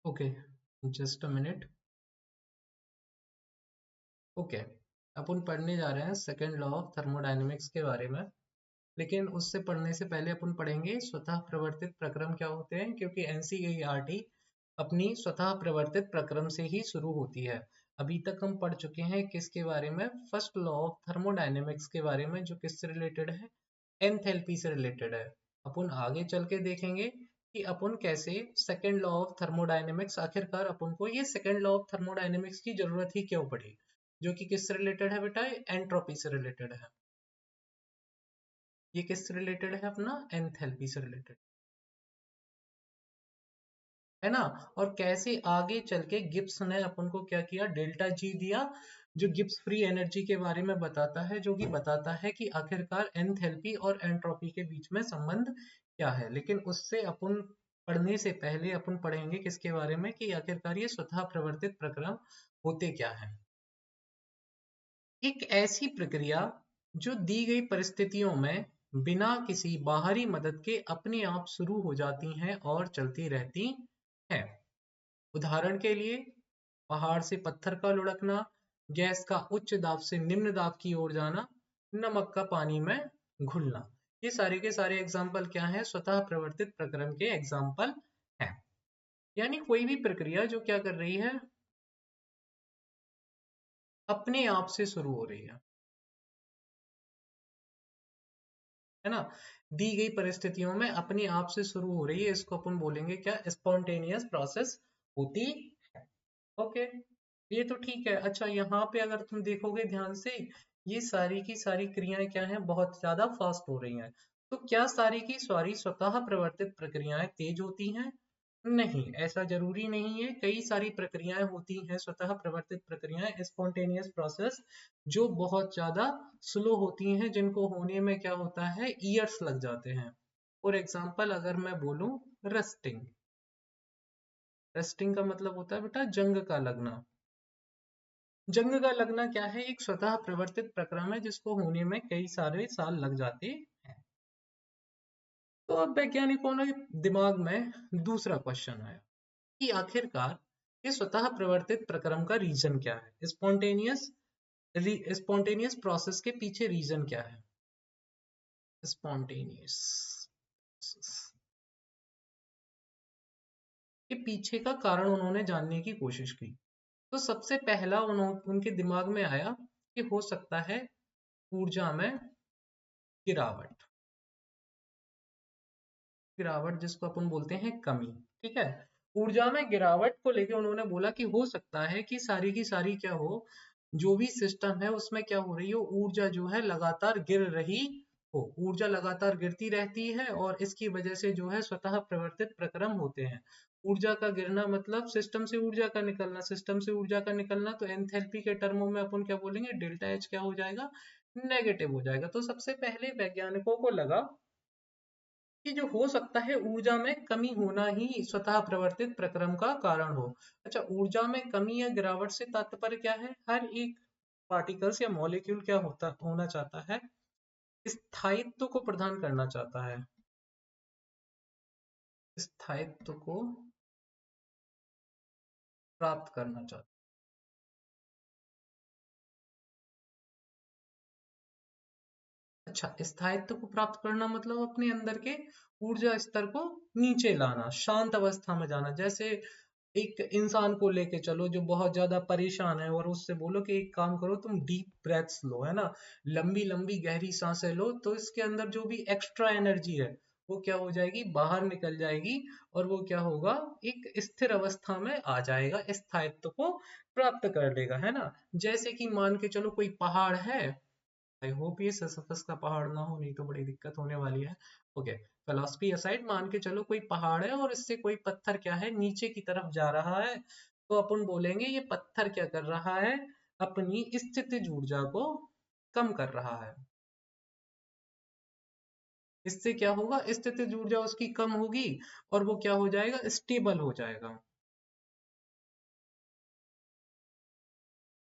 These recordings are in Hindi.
Okay, just a minute. Okay, अपन पढ़ने जा रहे हैं सेकेंड लॉ ऑफ थर्मोडायनेमिक्स के बारे में। लेकिन उससे पढ़ने से पहले अपन पढ़ेंगे स्वतः प्रवर्तित प्रक्रम क्या होते हैं, क्योंकि एनसीईआरटी अपनी स्वतः प्रवर्तित प्रक्रम से ही शुरू होती है। अभी तक हम पढ़ चुके हैं किसके बारे में, फर्स्ट लॉ ऑफ थर्मोडायनेमिक्स के बारे में, जो किससे रिलेटेड है, एंथैल्पी से रिलेटेड है। अपन आगे चल के देखेंगे कि अपन कैसे सेकेंड लॉ ऑफ थर्मोडायनेमिक्स, आखिरकार अपन को ये सेकेंड लॉ ऑफ थर्मोडायनेमिक्स की जरूरत ही क्यों पड़ी, जो कि किससे रिलेटेड है बेटा, एंट्रोपी से रिलेटेड है। ये किससे रिलेटेड है, अपना एंथैल्पी से रिलेटेड है ना। और कैसे आगे चल के गिब्स ने अपन को क्या किया, डेल्टा जी दिया, जो गिब्स फ्री एनर्जी के बारे में बताता है, जो कि बताता है कि आखिरकार एंथैल्पी और एंट्रोपी के बीच में संबंध क्या है। लेकिन उससे अपन पढ़ने से पहले अपन पढ़ेंगे किसके बारे में, कि आखिरकार ये स्वतः प्रवर्तित प्रक्रम होते क्या है। एक ऐसी प्रक्रिया जो दी गई परिस्थितियों में बिना किसी बाहरी मदद के अपने आप शुरू हो जाती हैं और चलती रहती हैं। उदाहरण के लिए पहाड़ से पत्थर का लुढ़कना, गैस का उच्च दाब से निम्न दाब की ओर जाना, नमक का पानी में घुलना। ये सारे के सारे एग्जाम्पल क्या हैं, स्वतः प्रवर्तित प्रक्रम के एग्जाम्पल हैं। यानी कोई भी प्रक्रिया जो क्या कर रही है, अपने आप से शुरू हो रही है ना, दी गई परिस्थितियों में अपने आप से शुरू हो रही है, इसको अपन बोलेंगे क्या, स्पॉन्टेनियस प्रोसेस होती है। ओके, ये तो ठीक है। अच्छा, यहाँ पे अगर तुम देखोगे ध्यान से, ये सारी की सारी क्रियाएं क्या हैं, बहुत ज्यादा फास्ट हो रही हैं। तो क्या सारी की सारी स्वतः प्रवर्तित प्रक्रियाएं तेज होती हैं? नहीं, ऐसा जरूरी नहीं है। कई सारी प्रक्रियाएं होती हैं, स्वतः प्रवर्तित प्रक्रियाएं, स्पॉन्टेनियस प्रोसेस, जो बहुत ज्यादा स्लो होती हैं, जिनको होने में क्या होता है, ईयर्स लग जाते हैं। फॉर एग्जाम्पल अगर मैं बोलूं, रस्टिंग। रस्टिंग का मतलब होता है बेटा जंग का लगना। जंग का लगना क्या है, एक स्वतः प्रवर्तित प्रक्रम है, जिसको होने में कई सारे साल लग जाते हैं। तो अब वैज्ञानिकों ने दिमाग में दूसरा क्वेश्चन आया कि आखिरकार ये स्वतः प्रवर्तित प्रक्रम का रीजन क्या है, स्पॉन्टेनियस प्रोसेस के पीछे रीजन क्या है, स्पॉन्टेनियस के पीछे का कारण उन्होंने जानने की कोशिश की। तो सबसे पहला उनके दिमाग में आया कि हो सकता है ऊर्जा में गिरावट। गिरावट जिसको अपन बोलते हैं कमी, ठीक है। ऊर्जा में गिरावट को लेकर उन्होंने बोला कि हो सकता है कि सारी की सारी क्या हो, जो भी सिस्टम है उसमें क्या हो रही हो, ऊर्जा जो है लगातार गिर रही हो, ऊर्जा लगातार गिरती रहती है, और इसकी वजह से जो है स्वतः प्रवर्तित प्रक्रम होते हैं। ऊर्जा का गिरना मतलब सिस्टम से ऊर्जा का निकलना, सिस्टम से ऊर्जा का निकलना, तो एंथैल्पी के टर्मों में अपन क्या बोलेंगे, डेल्टा एच क्या हो जाएगा, नेगेटिव हो जाएगा। तो सबसे पहले वैज्ञानिकों को लगा कि जो हो सकता है ऊर्जा में कमी होना ही स्वतः प्रवर्तित प्रक्रम का कारण हो। अच्छा, ऊर्जा में कमी या गिरावट से तात्पर्य क्या है, हर एक पार्टिकल्स या मॉलिक्यूल क्या होता होना चाहता है, स्थायित्व को प्रदान करना चाहता है, स्थायित्व को प्राप्त करना चाहता है। अच्छा, स्थायित्व को प्राप्त करना मतलब अपने अंदर के ऊर्जा स्तर को नीचे लाना, शांत अवस्था में जाना। जैसे एक इंसान को लेके चलो जो बहुत ज्यादा परेशान है, और उससे बोलो कि एक काम करो, तुम डीप ब्रेथ्स लो, है ना, लंबी लंबी गहरी सांसें लो, तो इसके अंदर जो भी एक्स्ट्रा एनर्जी है वो क्या हो जाएगी, बाहर निकल जाएगी, और वो क्या होगा, एक स्थिर अवस्था में आ जाएगा, स्थायित्व को प्राप्त कर लेगा, है ना। जैसे कि मान के चलो कोई पहाड़ है, आई होप ये सिसिफस का पहाड़ ना हो, नहीं तो बड़ी दिक्कत होने वाली है। ओके, फिलॉसफी असाइड, मान के चलो कोई पहाड़ है और इससे कोई पत्थर क्या है, नीचे की तरफ जा रहा है, तो अपन बोलेंगे ये पत्थर क्या कर रहा है, अपनी स्थितिज ऊर्जा को कम कर रहा है। इससे क्या होगा, स्थितिज ऊर्जा उसकी कम होगी, और वो क्या हो जाएगा, स्टेबल हो जाएगा।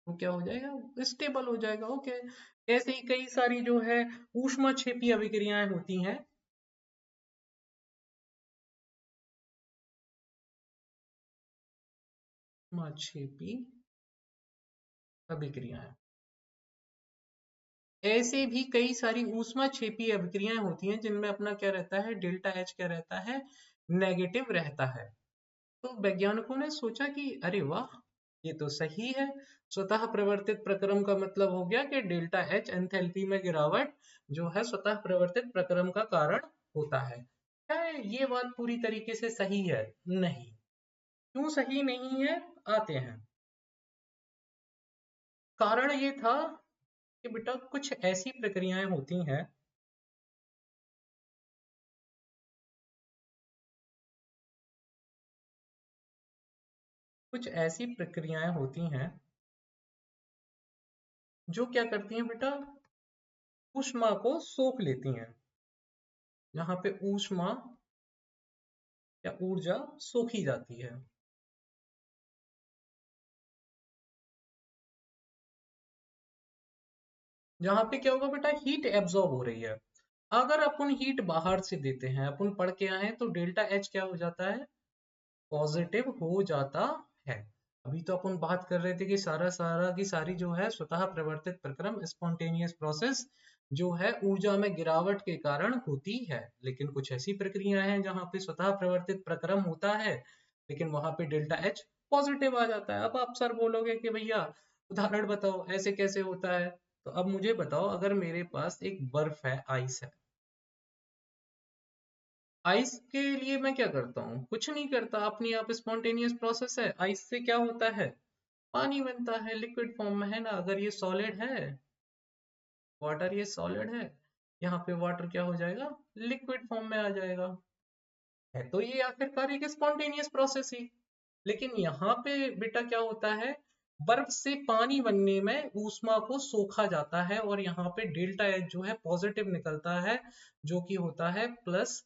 वो क्या हो जाएगा, स्टेबल हो जाएगा। ओके, ऐसे ही कई सारी जो है ऊष्माक्षेपी अभिक्रियाएं होती हैं। ऊष्माक्षेपी अभिक्रियाएं। ऐसे भी कई सारी ऊष्माक्षेपी अभिक्रियाएं होती हैं जिनमें अपना क्या रहता है, डेल्टा एच क्या रहता है, नेगेटिव रहता है। तो वैज्ञानिकों ने सोचा कि अरे वाह, ये तो सही है। स्वतः प्रवर्तित प्रक्रम का मतलब हो गया कि डेल्टा एच एंथैल्पी में गिरावट जो है स्वतः प्रवर्तित प्रक्रम का कारण होता है। क्या ये बात पूरी तरीके से सही है? नहीं। क्यों सही नहीं है, आते हैं। कारण ये था कि बेटा कुछ ऐसी प्रक्रियाएं होती हैं, कुछ ऐसी प्रक्रियाएं होती हैं जो क्या करती हैं बेटा, ऊष्मा को सोख लेती हैं। जहां पे ऊष्मा या ऊर्जा सोखी जाती है। जहां पे क्या होगा बेटा, हीट एब्जॉर्ब हो रही है। अगर अपन हीट बाहर से देते हैं, अपन पढ़ के आए हैं, तो डेल्टा एच क्या हो जाता है, पॉजिटिव हो जाता है। अभी तो अपन बात कर रहे थे कि सारा सारा की सारी जो है स्वतः प्रवर्तित प्रक्रम, स्पॉन्टेनियस प्रोसेस जो है ऊर्जा में गिरावट के कारण होती है। लेकिन कुछ ऐसी प्रक्रियाएं हैं जहां पे स्वतः प्रवर्तित प्रक्रम होता है लेकिन वहां पे डेल्टा एच पॉजिटिव आ जाता है। अब आप सर बोलोगे कि भैया उदाहरण बताओ ऐसे कैसे होता है। तो अब मुझे बताओ, अगर मेरे पास एक बर्फ है, आइस है, आइस के लिए मैं क्या करता हूँ, कुछ नहीं करता, अपनी आप स्पॉन्टेनियस प्रोसेस है। आइस से क्या होता है, पानी बनता है, लिक्विड फॉर्म में है ना। अगर ये सॉलिड है, वाटर ये सॉलिड है, यहाँ पे वाटर क्या हो जाएगा, लिक्विड फॉर्म में आ जाएगा। है तो ये आखिरकार एक स्पॉन्टेनियस प्रोसेस ही। लेकिन यहाँ पे बेटा क्या होता है, बर्फ से पानी बनने में ऊष्मा को सोखा जाता है और यहाँ पे डेल्टा एच जो है पॉजिटिव निकलता है, जो कि होता है प्लस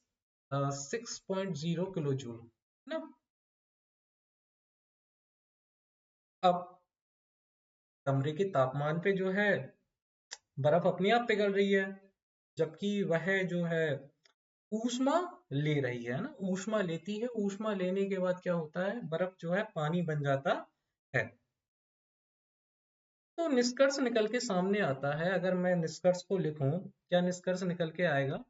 6.0 किलो जूल ना। अब कमरे के तापमान पे जो है बर्फ अपने आप पिघल रही है, जबकि वह जो है ऊष्मा ले रही है ना, ऊष्मा लेती है। ऊष्मा लेने के बाद क्या होता है, बर्फ जो है पानी बन जाता है। तो निष्कर्ष निकल के सामने आता है, अगर मैं निष्कर्ष को लिखूं, क्या निष्कर्ष निकल के आएगा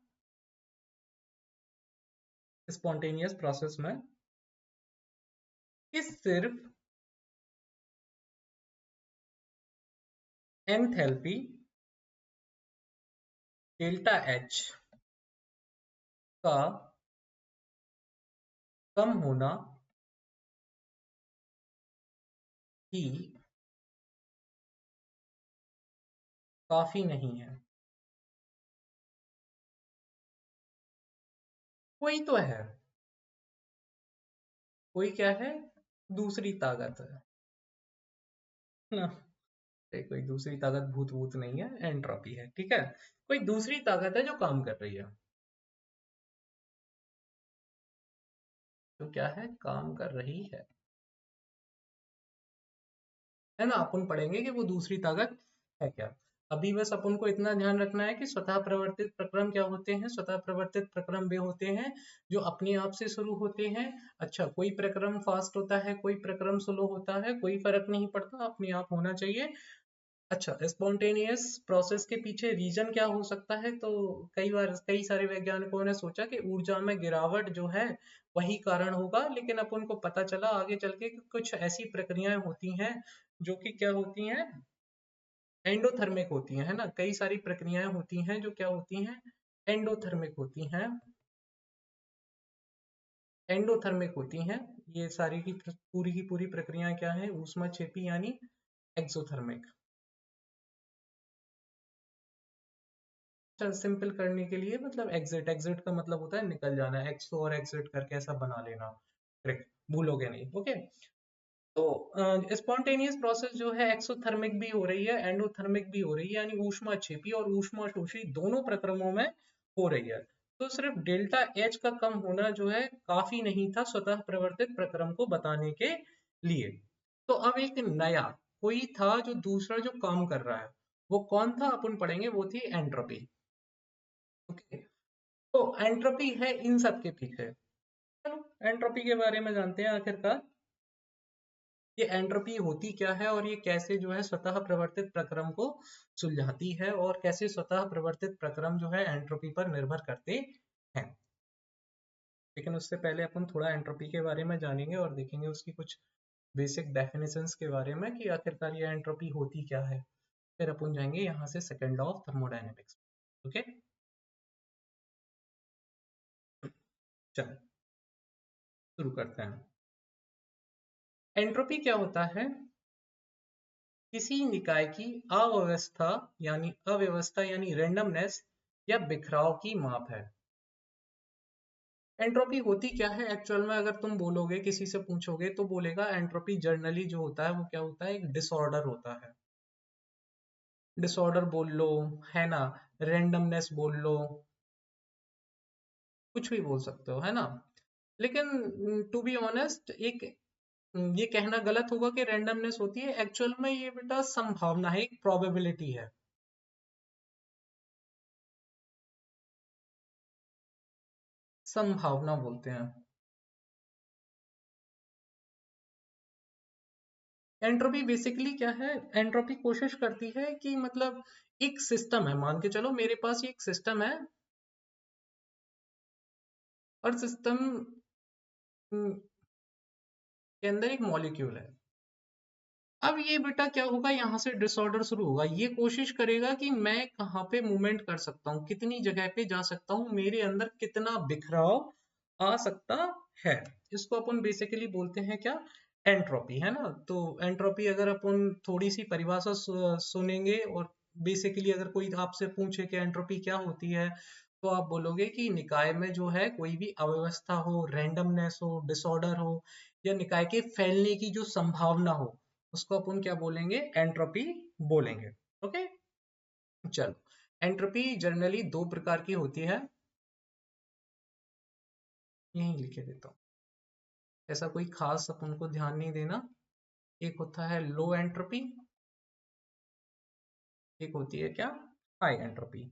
स्पॉन्टेनियस प्रोसेस में, कि सिर्फ एंथैल्पी डेल्टा एच का कम होना ही काफी नहीं है। कोई तो है, कोई क्या है, दूसरी ताकत है ना। कोई दूसरी ताकत भूत भूत नहीं है, एंट्रोपी है, ठीक है। कोई दूसरी ताकत है जो काम कर रही है। तो क्या है, काम कर रही है ना। अपन पढ़ेंगे कि वो दूसरी ताकत है क्या। अभी बस अपन को इतना ध्यान रखना है कि स्वतः प्रवर्तित प्रक्रम क्या होते हैं। स्वतः प्रवर्तित प्रक्रम वे होते हैं जो अपने आप से शुरू होते हैं। अच्छा, कोई प्रक्रम फास्ट होता है, कोई प्रक्रम स्लो होता है, कोई फर्क नहीं पड़ता, अपने आप होना चाहिए। अच्छा, स्पॉन्टेनियस प्रोसेस के पीछे रीजन क्या हो सकता है, तो कई बार कई सारे वैज्ञानिकों ने सोचा कि ऊर्जा में गिरावट जो है वही कारण होगा। लेकिन अपन को पता चला आगे चल के कि कुछ ऐसी प्रक्रियाएं होती हैं जो कि क्या होती हैं, एंडोथर्मिक होती हैं, है ना। कई सारी प्रक्रियाएं होती हैं जो क्या होती हैं, एंडोथर्मिक होती हैं। एंडोथर्मिक होती हैं ये सारी की पूरी प्रक्रियाएं क्या है, ऊष्माक्षेपी यानी एक्सोथर्मिक। सिंपल करने के लिए मतलब एग्जिट, एग्जिट का मतलब होता है निकल जाना, एक्सो और एग्जिट करके ऐसा बना लेना, ट्रिक भूलोगे नहीं, ओके। तो स्पॉन्टेनियस प्रोसेस जो है एक्सोथर्मिक भी हो रही है, एंडोथर्मिक भी हो रही है, यानी ऊष्माक्षेपी और ऊष्माशोषी दोनों प्रक्रमों में हो रही है। तो सिर्फ डेल्टा एच का कम होना जो है काफी नहीं था स्वतः प्रवर्तित प्रक्रम को बताने के लिए। तो अब एक नया कोई था जो दूसरा जो काम कर रहा है, वो कौन था अपन पढ़ेंगे, वो थी एंट्रोपी। ओके, तो एंट्रोपी है इन सब के पीछे। चलो एंट्रोपी के बारे में जानते हैं आखिरकार। ये एंट्रोपी होती क्या है और ये कैसे जो है स्वतः प्रवर्तित प्रक्रम को सुलझाती है और कैसे स्वतः प्रवर्तित प्रक्रम जो है एंट्रोपी पर निर्भर करते हैं। लेकिन उससे पहले अपन थोड़ा एंट्रोपी के बारे में जानेंगे और देखेंगे उसकी कुछ बेसिक डेफिनेशंस के बारे में कि आखिरकार ये एंट्रोपी होती क्या है। फिर अपन जाएंगे यहाँ से second law of thermodynamics. Okay, चलो शुरू करते हैं। एंट्रोपी क्या होता है? किसी निकाय की अव्यवस्था यानी रेंडमनेस या बिखराव की माप है। एंट्रोपी होती क्या है एक्चुअल में? अगर तुम बोलोगे, किसी से पूछोगे तो बोलेगा एंट्रोपी जनरली जो होता है वो क्या होता है, एक डिसऑर्डर होता है। डिसऑर्डर बोल लो, है ना, रेंडमनेस बोल लो, कुछ भी बोल सकते हो, है ना। लेकिन टू बी ऑनेस्ट, एक ये कहना गलत होगा कि रेंडमनेस होती है। एक्चुअल में ये बेटा संभावना है, एक प्रोबेबिलिटी है। संभावना बोलते हैं। एंट्रोपी बेसिकली क्या है? एंट्रोपी कोशिश करती है कि मतलब एक सिस्टम है, मान के चलो मेरे पास एक सिस्टम है और सिस्टम के अंदर एक मॉलिक्यूल है। अब ये बेटा क्या होगा, यहाँ से डिसऑर्डर शुरू होगा। ये कोशिश करेगा कि मैं कहाँ पे मूवमेंट कर सकता हूँ, कितनी जगह पे जा सकता हूँ, मेरे अंदर कितना बिखराव आ सकता है। इसको अपन बेसिकली बोलते हैं क्या, एंट्रोपी, है ना। तो एंट्रोपी अगर अपन थोड़ी सी परिभाषा सुनेंगे और बेसिकली अगर कोई आपसे पूछे कि एंट्रोपी क्या होती है, तो आप बोलोगे कि निकाय में जो है कोई भी अव्यवस्था हो, रैंडमनेस हो, डिसऑर्डर हो, या निकाय के फैलने की जो संभावना हो, उसको अपन क्या बोलेंगे, एंट्रोपी बोलेंगे। ओके, चलो एंट्रोपी जनरली दो प्रकार की होती है। यहीं लिखे देता हूँ, ऐसा कोई खास अपन को ध्यान नहीं देना। एक होता है लो एंट्रोपी, एक होती है क्या, हाई एंट्रोपी।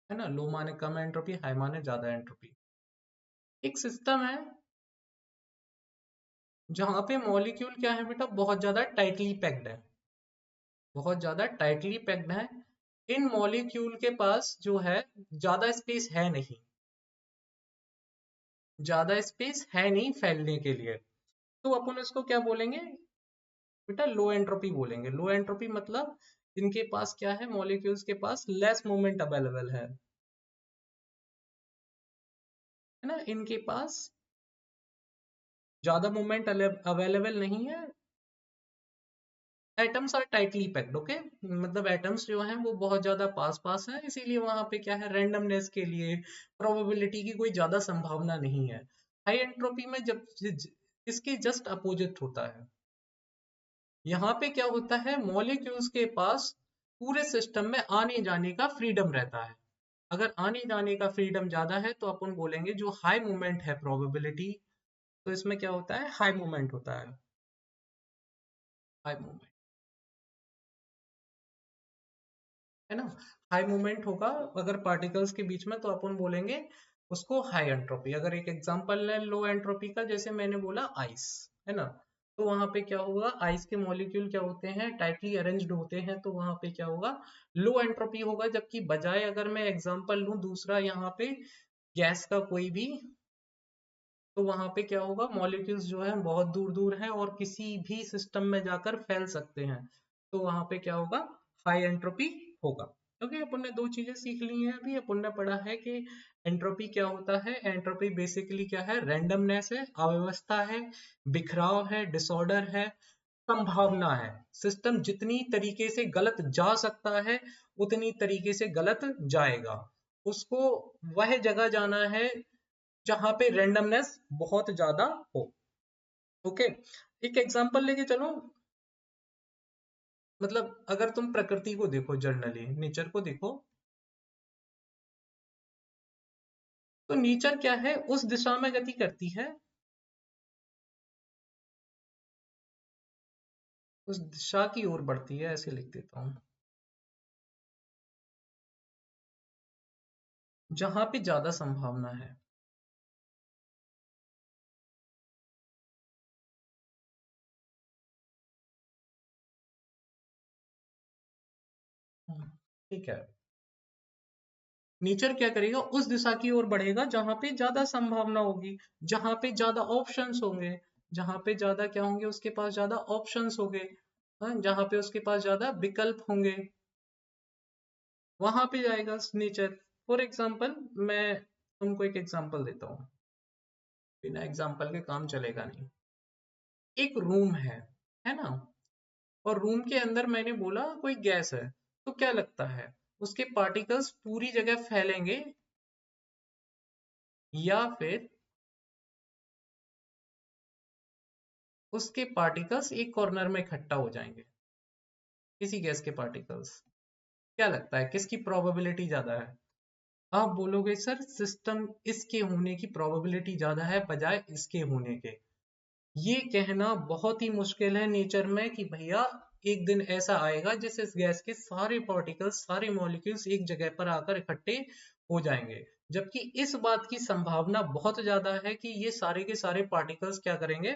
है ना, लो माने कम एंट्रोपी, हाई माने ज्यादा एंट्रोपी। एक सिस्टम है जहां पे मॉलिक्यूल क्या है बेटा, बहुत ज्यादा टाइटली पैक्ड है, बहुत ज्यादा टाइटली पैक्ड है। इन मॉलिक्यूल के पास जो है ज्यादा स्पेस है नहीं, ज्यादा स्पेस है नहीं फैलने के लिए। तो अपन इसको क्या बोलेंगे बेटा, लो एंट्रोपी बोलेंगे। लो एंट्रोपी मतलब इनके पास क्या है, मॉलिक्यूल्स के पास लेस मोमेंट अवेलेबल है ना, इनके पास ज्यादा मोमेंट अवेलेबल नहीं है। Atoms are tightly packed, okay, मतलब एटम्स जो हैं वो बहुत ज्यादा पास पास हैं, इसीलिए वहां पे क्या है, रैंडमनेस के लिए प्रोबेबिलिटी की कोई ज्यादा संभावना नहीं है। हाई एंट्रोपी में जब इसके जस्ट अपोजिट होता है। यहाँ पे क्या होता है, मॉलिक्यूल्स के पास पूरे सिस्टम में आने जाने का फ्रीडम रहता है। अगर आने जाने का फ्रीडम ज्यादा है तो अपन बोलेंगे जो हाई मूवमेंट है प्रोबेबिलिटी, तो इसमें क्या होता है, हाई मूवमेंट होता है, हाई मूवमेंट, है ना। हाई मूवमेंट होगा अगर पार्टिकल्स के बीच में, तो अपन बोलेंगे उसको हाई एंट्रोपी। अगर एक एग्जांपल है लो एंट्रोपी का, जैसे मैंने बोला आइस, है ना, तो वहां पे क्या होगा, आइस के मॉलिक्यूल क्या होते हैं, टाइटली अरेंज्ड होते हैं, तो वहां पे क्या होगा, लो एंट्रोपी होगा। जबकि बजाय अगर मैं एग्जांपल लूं दूसरा यहाँ पे गैस का कोई भी, तो वहां पे क्या होगा, मॉलिक्यूल्स जो है बहुत दूर दूर है और किसी भी सिस्टम में जाकर फैल सकते हैं, तो वहां पे क्या होगा, हाई एंट्रोपी होगा। क्योंकि अपन ने दो चीजें सीख ली हैं अभी। अपन ने पढ़ा है कि एंट्रोपी क्या होता है। एंट्रोपी बेसिकली क्या है, रैंडमनेस है, अव्यवस्था है, बिखराव है, डिसऑर्डर है, संभावना है। सिस्टम जितनी तरीके से गलत जा सकता है उतनी तरीके से गलत जाएगा। उसको वह जगह जाना है जहां पे रेंडमनेस बहुत ज्यादा हो। ओके, एक एग्जांपल लेके चलो। मतलब अगर तुम प्रकृति को देखो, जनरली नेचर को देखो, तो नेचर क्या है, उस दिशा में गति करती है, उस दिशा की ओर बढ़ती है, ऐसे लिख देता हूं, जहां पे ज्यादा संभावना है। ठीक है। नेचर क्या करेगा, उस दिशा की ओर बढ़ेगा जहां पे ज्यादा संभावना होगी, जहां पे ज्यादा ऑप्शंस होंगे, जहां पे ज्यादा क्या होंगे, उसके पास ज्यादा ऑप्शंस होंगे, हाँ, जहां पे उसके पास ज्यादा विकल्प होंगे, वहां पे जाएगा नेचर। फॉर एग्जाम्पल, मैं तुमको एक एग्जाम्पल देता हूँ, बिना एग्जाम्पल के काम चलेगा नहीं। एक रूम है ना, और रूम के अंदर मैंने बोला कोई गैस है, तो क्या लगता है, उसके पार्टिकल्स पूरी जगह फैलेंगे या फिर उसके पार्टिकल्स एक कॉर्नर में इकट्ठा हो जाएंगे, किसी गैस के पार्टिकल्स? क्या लगता है किसकी प्रोबेबिलिटी ज्यादा है? आप बोलोगे सर सिस्टम इसके होने की प्रोबेबिलिटी ज्यादा है बजाय इसके होने के। ये कहना बहुत ही मुश्किल है नेचर में कि भैया एक दिन ऐसा आएगा जिस इस गैस के सारे पार्टिकल्स, सारे मॉलिक्यूल्स एक जगह पर आकर इकट्ठे हो जाएंगे, जबकि इस बात की संभावना बहुत ज्यादा है कि ये सारे के सारे पार्टिकल्स क्या करेंगे,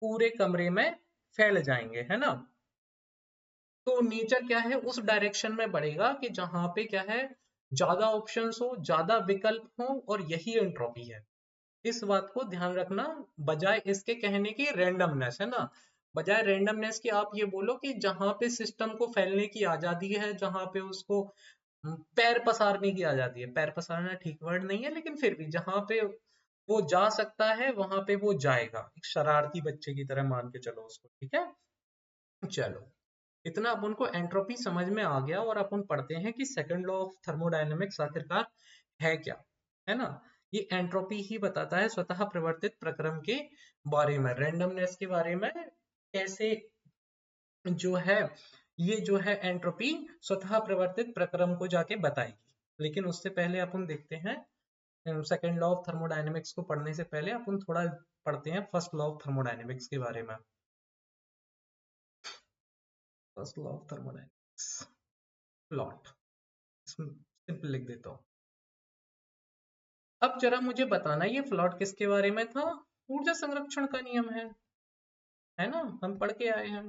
पूरे कमरे में फैल जाएंगे, है ना। तो नेचर क्या है, उस डायरेक्शन में बढ़ेगा कि जहां पे क्या है, ज्यादा ऑप्शंस हो, ज्यादा विकल्प हो, और यही एंट्रोपी है। इस बात को ध्यान रखना, बजाय इसके कहने की रैंडमनेस, है ना, बजाय रैंडमनेस की आप ये बोलो कि जहां पे सिस्टम को फैलने की आजादी है, जहां पे उसको पैर पसारने की आजादी है, पैर पसारना ठीक वर्ड नहीं है लेकिन फिर भी जहां पे वो जा सकता है वहां पे वो जाएगा, एक शरारती बच्चे की तरह मान के चलो उसको, ठीक है। चलो, इतना अपन को एंट्रोपी समझ में आ गया, और अपन पढ़ते हैं कि सेकंड लॉ ऑफ थर्मोडायनेमिक्स आखिरकार है क्या, है ना। ये एंट्रोपी ही बताता है स्वतः प्रवर्तित प्रक्रम के बारे में, रैंडमनेस के बारे में, कैसे जो है, ये जो है एंट्रोपी स्वतः प्रवर्तित प्रक्रम को जाके बताएगी। लेकिन उससे पहले अपन देखते हैं, सेकंड लॉ ऑफ थर्मोडायनेमिक्स को पढ़ने से पहले अपन थोड़ा पढ़ते हैं फर्स्ट लॉ ऑफ थर्मोडायनेमिक्स के बारे में। First law of thermodynamics, plot, simple लिख देता हूँ। अब जरा मुझे बताना ये फ्लॉट किसके बारे में था? ऊर्जा संरक्षण का नियम है ना, हम पढ़ के आए हैं।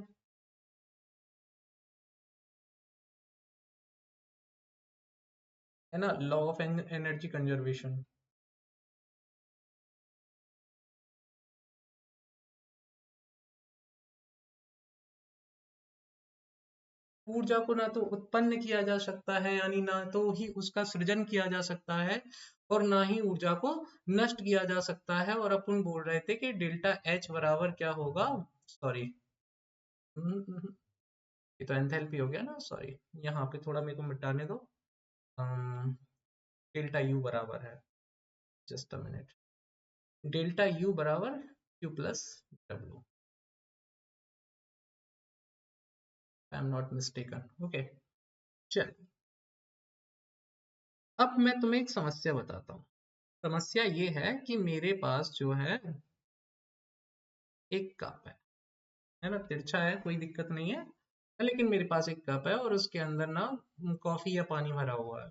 है ना, लॉ ऑफ एनर्जी कंजर्वेशन। ऊर्जा को ना तो उत्पन्न किया जा सकता है, यानी ना तो ही उसका सृजन किया जा सकता है, और ना ही ऊर्जा को नष्ट किया जा सकता है। और अपन बोल रहे थे कि डेल्टा एच बराबर क्या होगा, सॉरी, ये तो एंथैल्पी हो गया ना, सॉरी, यहाँ पे थोड़ा मेरे को मिटाने दो। डेल्टा यू बराबर है, just a minute, delta U बराबर Q plus W, I am not mistaken, okay. चल, अब मैं तुम्हें एक समस्या बताता हूँ। समस्या ये है कि मेरे पास जो है एक कप है ना, तिरछा है, कोई दिक्कत नहीं है, लेकिन मेरे पास एक कप है और उसके अंदर ना कॉफी या पानी भरा हुआ है।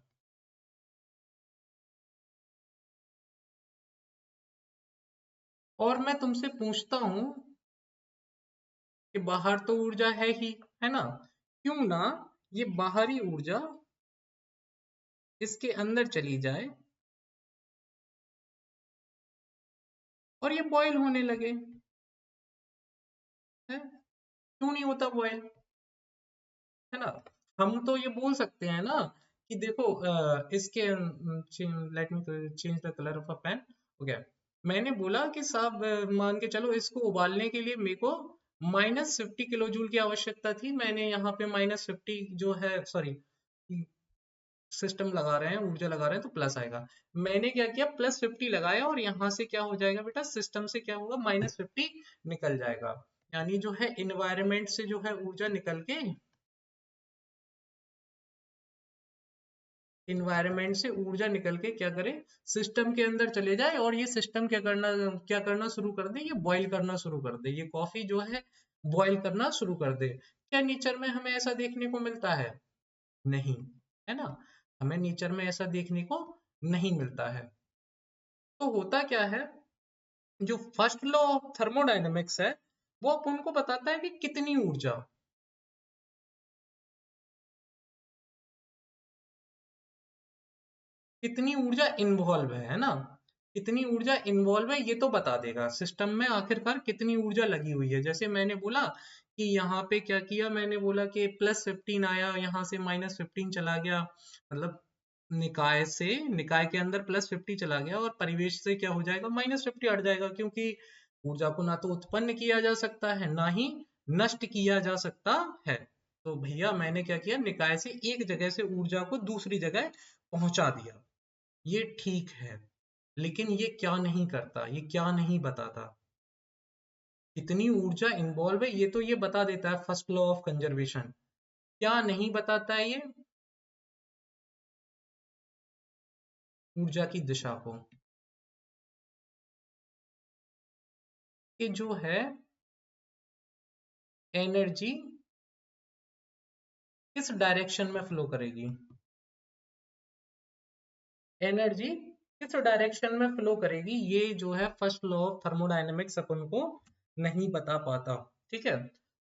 और मैं तुमसे पूछता हूँ कि बाहर तो ऊर्जा है ही, है ना, क्यों ना ये बाहरी ऊर्जा इसके अंदर चली जाए और ये बॉयल होने लगे, है, क्यों नहीं होता बॉयल, है ना। हम तो ये बोल सकते हैं ना कि देखो, इसके, let me change the colour of a pen, okay. मैंने बोला कि साहब, मान के चलो इसको उबालने के लिए मेरे को -50 किलो जूल की आवश्यकता थी, मैंने यहाँ पे -50 जो है, सॉरी, सिस्टम लगा रहे हैं, ऊर्जा लगा रहे हैं तो प्लस आएगा। मैंने क्या किया, +50 लगाया, और यहाँ से क्या हो जाएगा बेटा, सिस्टम से क्या होगा, -50 निकल जाएगा, यानी जो है इन्वायरमेंट से जो है ऊर्जा निकल के, इन्वायरमेंट से ऊर्जा निकल के क्या करे, सिस्टम के अंदर चले जाए, और ये सिस्टम क्या करना शुरू कर दे, ये बॉईल करना शुरू कर दे, ये कॉफी जो है बॉईल करना शुरू कर दे। क्या नेचर में हमें ऐसा देखने को मिलता है? नहीं, है ना, हमें नेचर में ऐसा देखने को नहीं मिलता है। तो होता क्या है, जो फर्स्ट लॉ ऑफ थर्मोडायनेमिक्स है वो अपन को बताता है कि कितनी ऊर्जा, कितनी ऊर्जा इन्वॉल्व है ना, कितनी ऊर्जा इन्वॉल्व है ये तो बता देगा सिस्टम में आखिरकार कितनी ऊर्जा लगी हुई है। जैसे मैंने बोला कि यहाँ पे क्या किया, मैंने बोला कि +15 आया, यहाँ से -15 चला गया, मतलब निकाय से, निकाय के अंदर +50 चला गया और परिवेश से क्या हो जाएगा, -50 हट जाएगा, क्योंकि ऊर्जा को ना तो उत्पन्न किया जा सकता है ना ही नष्ट किया जा सकता है। तो भैया मैंने क्या किया, निकाय से एक जगह से ऊर्जा को दूसरी जगह पहुंचा दिया, ये ठीक है। लेकिन ये क्या नहीं करता, ये क्या नहीं बताता, कितनी ऊर्जा इन्वॉल्व है, ये तो ये बता देता है फर्स्ट लॉ ऑफ कंजर्वेशन। क्या नहीं बताता है ये, ऊर्जा की दिशा को, कि जो है एनर्जी किस डायरेक्शन में फ्लो करेगी, एनर्जी किस डायरेक्शन में फ्लो करेगी, ये जो है फर्स्ट लॉ ऑफ थर्मोडायनेमिक्स अपन को नहीं बता पाता। ठीक है,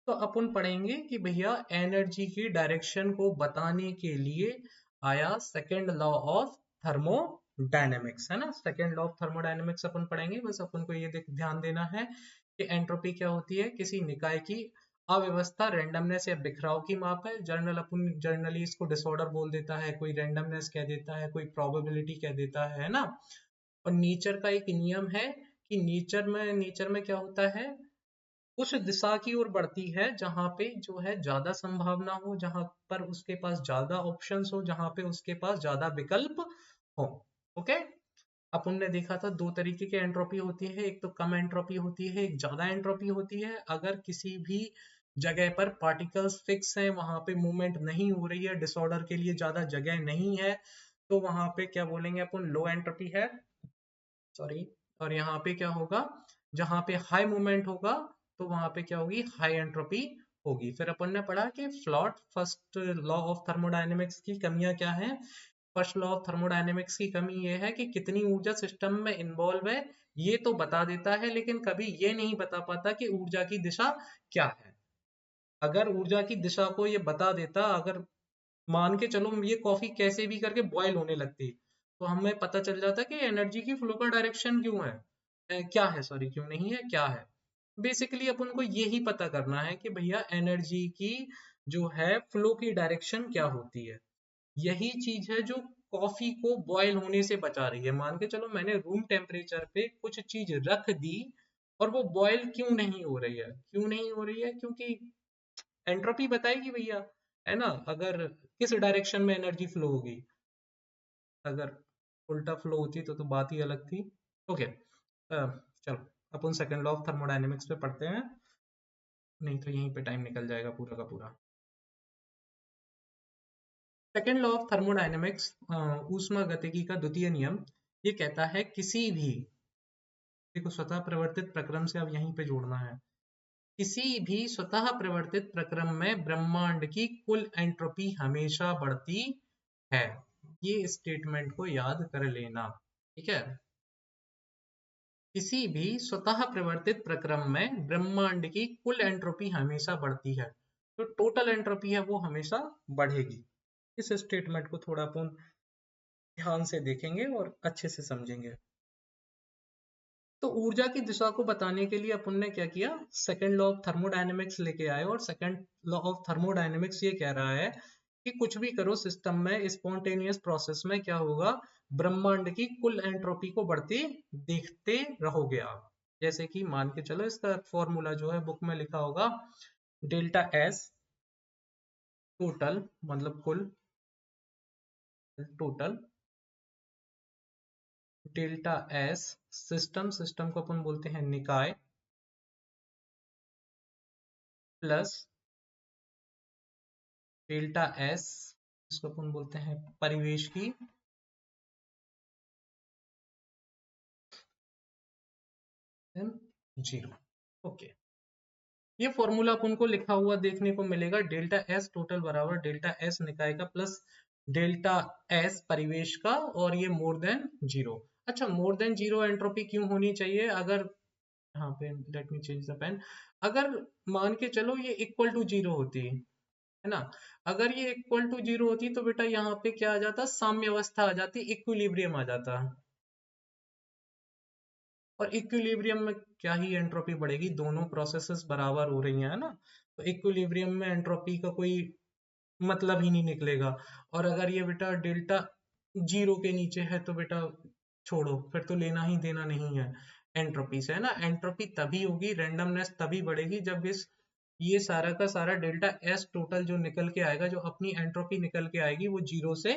तो अपन पढ़ेंगे कि भैया एनर्जी की डायरेक्शन को बताने के लिए आया सेकेंड लॉ ऑफ थर्मोडायनेमिक्स, है ना। सेकेंड लॉ ऑफ थर्मोडायनेमिक्स अपन पढ़ेंगे, बस अपन को ये ध्यान देना है कि एंट्रोपी क्या होती है, किसी निकाय की अव्यवस्था, रैंडमनेस या बिखराव की माप है। जर्नली इसको डिसऑर्डर बोल देता है, कोई रैंडमनेस कह देता है, कोई प्रोबेबिलिटी कह देता है ना। और नेचर का एक नियम है कि नेचर में क्या होता है, उस दिशा की ओर बढ़ती है जहां पे जो है ज्यादा संभावना हो, जहां पर उसके पास ज्यादा ऑप्शंस हो, जहां पे उसके पास ज्यादा विकल्प हो। ओके, अपन ने देखा था दो तरीके की एंट्रोपी होती है, एक तो कम एंट्रोपी होती है, एक ज्यादा एंट्रोपी होती है। अगर किसी भी जगह पर पार्टिकल्स फिक्स हैं, वहां पे मूवमेंट नहीं हो रही है, डिसऑर्डर के लिए ज्यादा जगह नहीं है, तो वहां पे क्या बोलेंगे अपन, लो एंट्रोपी है, सॉरी। और यहाँ पे क्या होगा, जहां पे हाई मूवमेंट होगा तो वहां पे क्या होगी, हाई एंट्रोपी होगी। फिर अपन ने पढ़ा कि फ्लॉट फर्स्ट लॉ ऑफ थर्मोडायनेमिक्स की कमियां क्या है। फर्स्ट लॉ ऑफ थर्मोडायनेमिक्स की कमी ये है कि कितनी ऊर्जा सिस्टम में इन्वॉल्व है ये तो बता देता है, लेकिन कभी ये नहीं बता पाता कि ऊर्जा की दिशा क्या है। अगर ऊर्जा की दिशा को ये बता देता, अगर मान के चलो ये कॉफी कैसे भी करके बॉयल होने लगती, तो हमें पता चल जाता कि एनर्जी की फ्लो का डायरेक्शन क्यों है, क्या है, सॉरी, क्यों नहीं है, क्या है। बेसिकली अपन को यही पता करना है कि भैया एनर्जी की जो है फ्लो की डायरेक्शन क्या होती है। यही चीज है जो कॉफी को बॉयल होने से बचा रही है। मान के चलो मैंने रूम टेम्परेचर पे कुछ चीज रख दी और वो बॉयल क्यों नहीं हो रही है, क्यों नहीं हो रही है, क्योंकि एंट्रोपी बताएगी भैया, है ना। अगर किस डायरेक्शन में एनर्जी फ्लो होगी, अगर उल्टा फ्लो होती तो बात ही अलग थी। ओके, चलो अपन सेकंड लॉ ऑफ थर्मोडायनेमिक्स पे पढ़ते हैं, नहीं तो यहीं पे टाइम निकल जाएगा पूरा का पूरा। सेकेंड लॉ ऑफ थर्मोडायनेमिक्स, ऊष्मा गतिकी का द्वितीय नियम, ये कहता है किसी भी, देखो स्वतः प्रवर्तित प्रक्रम से अब यहीं पे जोड़ना है, किसी भी स्वतः प्रवर्तित प्रक्रम में ब्रह्मांड की कुल एंट्रोपी हमेशा बढ़ती है। ये स्टेटमेंट को याद कर लेना, ठीक है। किसी भी स्वतः प्रवर्तित प्रक्रम में ब्रह्मांड की कुल एंट्रोपी हमेशा बढ़ती है, तो टोटल एंट्रोपी है वो हमेशा बढ़ेगी। इस स्टेटमेंट को थोड़ा अपन ध्यान से देखेंगे और अच्छे से समझेंगे। तो ऊर्जा की दिशा को बताने के लिए अपन ने क्या किया, सेकेंड लॉ ऑफ थर्मोडायनेमिक्स लेके आए, और सेकेंड लॉ ऑफ थर्मोडायनेमिक्स ये कह रहा है कि कुछ भी करो सिस्टम में, स्पॉन्टेनियस प्रोसेस में क्या होगा, ब्रह्मांड की कुल एंट्रोपी को बढ़ती देखते रहोगे आप। जैसे कि मान के चलो इसका फॉर्मूला जो है बुक में लिखा होगा, डेल्टा एस टोटल, मतलब कुल, total, delta S system, system को अपन बोलते हैं निकाय, प्लस डेल्टा एस, इसको अपन बोलते हैं परिवेश की, जीरो। ओके, ये फॉर्मूला अपन को लिखा हुआ देखने को मिलेगा, डेल्टा एस टोटल बराबर डेल्टा एस निकाय का प्लस डेल्टा एस परिवेश का, और ये मोर देन जीरो। अच्छा, मोर देन जीरो एंट्रोपी क्यों होनी चाहिए, अगर, हाँ पे let me change the pen, अगर मान के चलो ये इक्वल टू जीरो होती है ना। अगर ये इक्वल टू जीरो होती तो बेटा यहाँ पे क्या आ जाता, साम्य अवस्था आ जाती, इक्विलिब्रियम आ जाता। और इक्विलिब्रियम में क्या ही एंट्रोपी बढ़ेगी, दोनों प्रोसेसेस बराबर हो रही हैं, है ना। तो इक्विलिब्रियम में एंट्रोपी का कोई मतलब ही नहीं निकलेगा। और अगर ये बेटा डेल्टा जीरो के नीचे है तो बेटा छोड़ो, फिर तो लेना ही देना नहीं है एंट्रोपी से, है ना। एंट्रोपी तभी होगी, रैंडमनेस तभी बढ़ेगी जब इस ये सारा का सारा डेल्टा एस टोटल जो निकल के आएगा, जो अपनी एंट्रोपी निकल के आएगी, वो जीरो से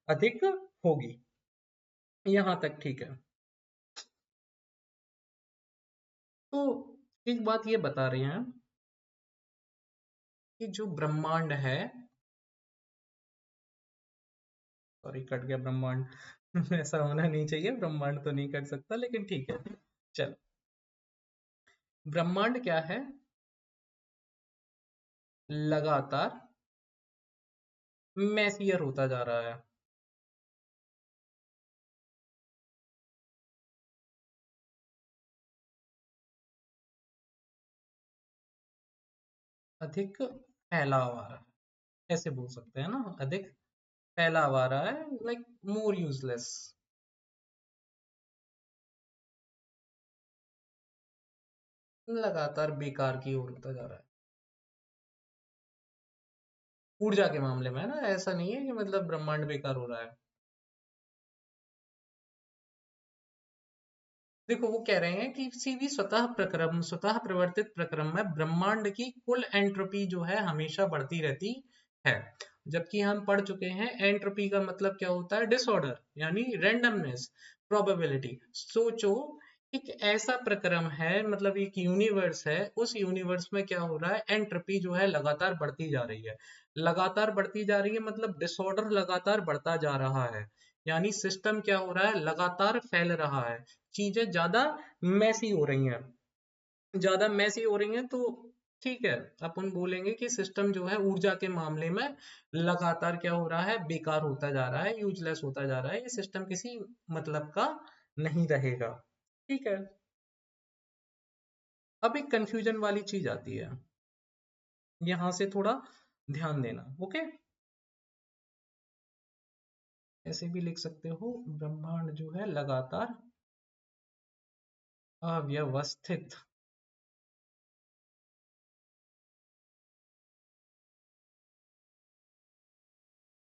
अधिक होगी। यहाँ तक ठीक है। तो एक बात ये बता रहे हैं कि जो ब्रह्मांड है, सॉरी कट गया ब्रह्मांड ऐसा होना नहीं चाहिए, ब्रह्मांड तो नहीं कट सकता, लेकिन ठीक है चलो। ब्रह्मांड क्या है, लगातार मैसियर होता जा रहा है। अधिक फैला हुआ रहा है, ऐसे बोल सकते हैं ना, अधिक फैला हुआ रहा है, लाइक मोर यूजलेस, लगातार बेकार की ओर होता जा रहा है। ऊर्जा के मामले में, है ना, ऐसा नहीं है कि मतलब ब्रह्मांड बेकार हो रहा है। देखो वो कह रहे हैं कि किसी भी स्वतः प्रवर्तित प्रक्रम में ब्रह्मांड की कुल एंट्रोपी जो है हमेशा बढ़ती रहती है। जबकि हम पढ़ चुके हैं एंट्रोपी का मतलब क्या होता है, डिसऑर्डर, यानी रैंडमनेस, प्रोबेबिलिटी। सोचो एक ऐसा प्रक्रम है, मतलब एक यूनिवर्स है, उस यूनिवर्स में क्या हो रहा है, एंट्रोपी जो है लगातार बढ़ती जा रही है। लगातार बढ़ती जा रही है मतलब डिसऑर्डर लगातार बढ़ता जा रहा है, यानी सिस्टम क्या हो रहा है, लगातार फैल रहा है, चीजें ज्यादा मैसी हो रही हैं। ज्यादा मैसी हो रही हैं तो ठीक है, अपन बोलेंगे कि सिस्टम जो है ऊर्जा के मामले में लगातार क्या हो रहा है, बेकार होता जा रहा है, यूजलेस होता जा रहा है, ये सिस्टम किसी मतलब का नहीं रहेगा। ठीक है। अब एक कंफ्यूजन वाली चीज आती है, यहां से थोड़ा ध्यान देना, ओके। ऐसे भी लिख सकते हो, ब्रह्मांड जो है लगातार अव्यवस्थित,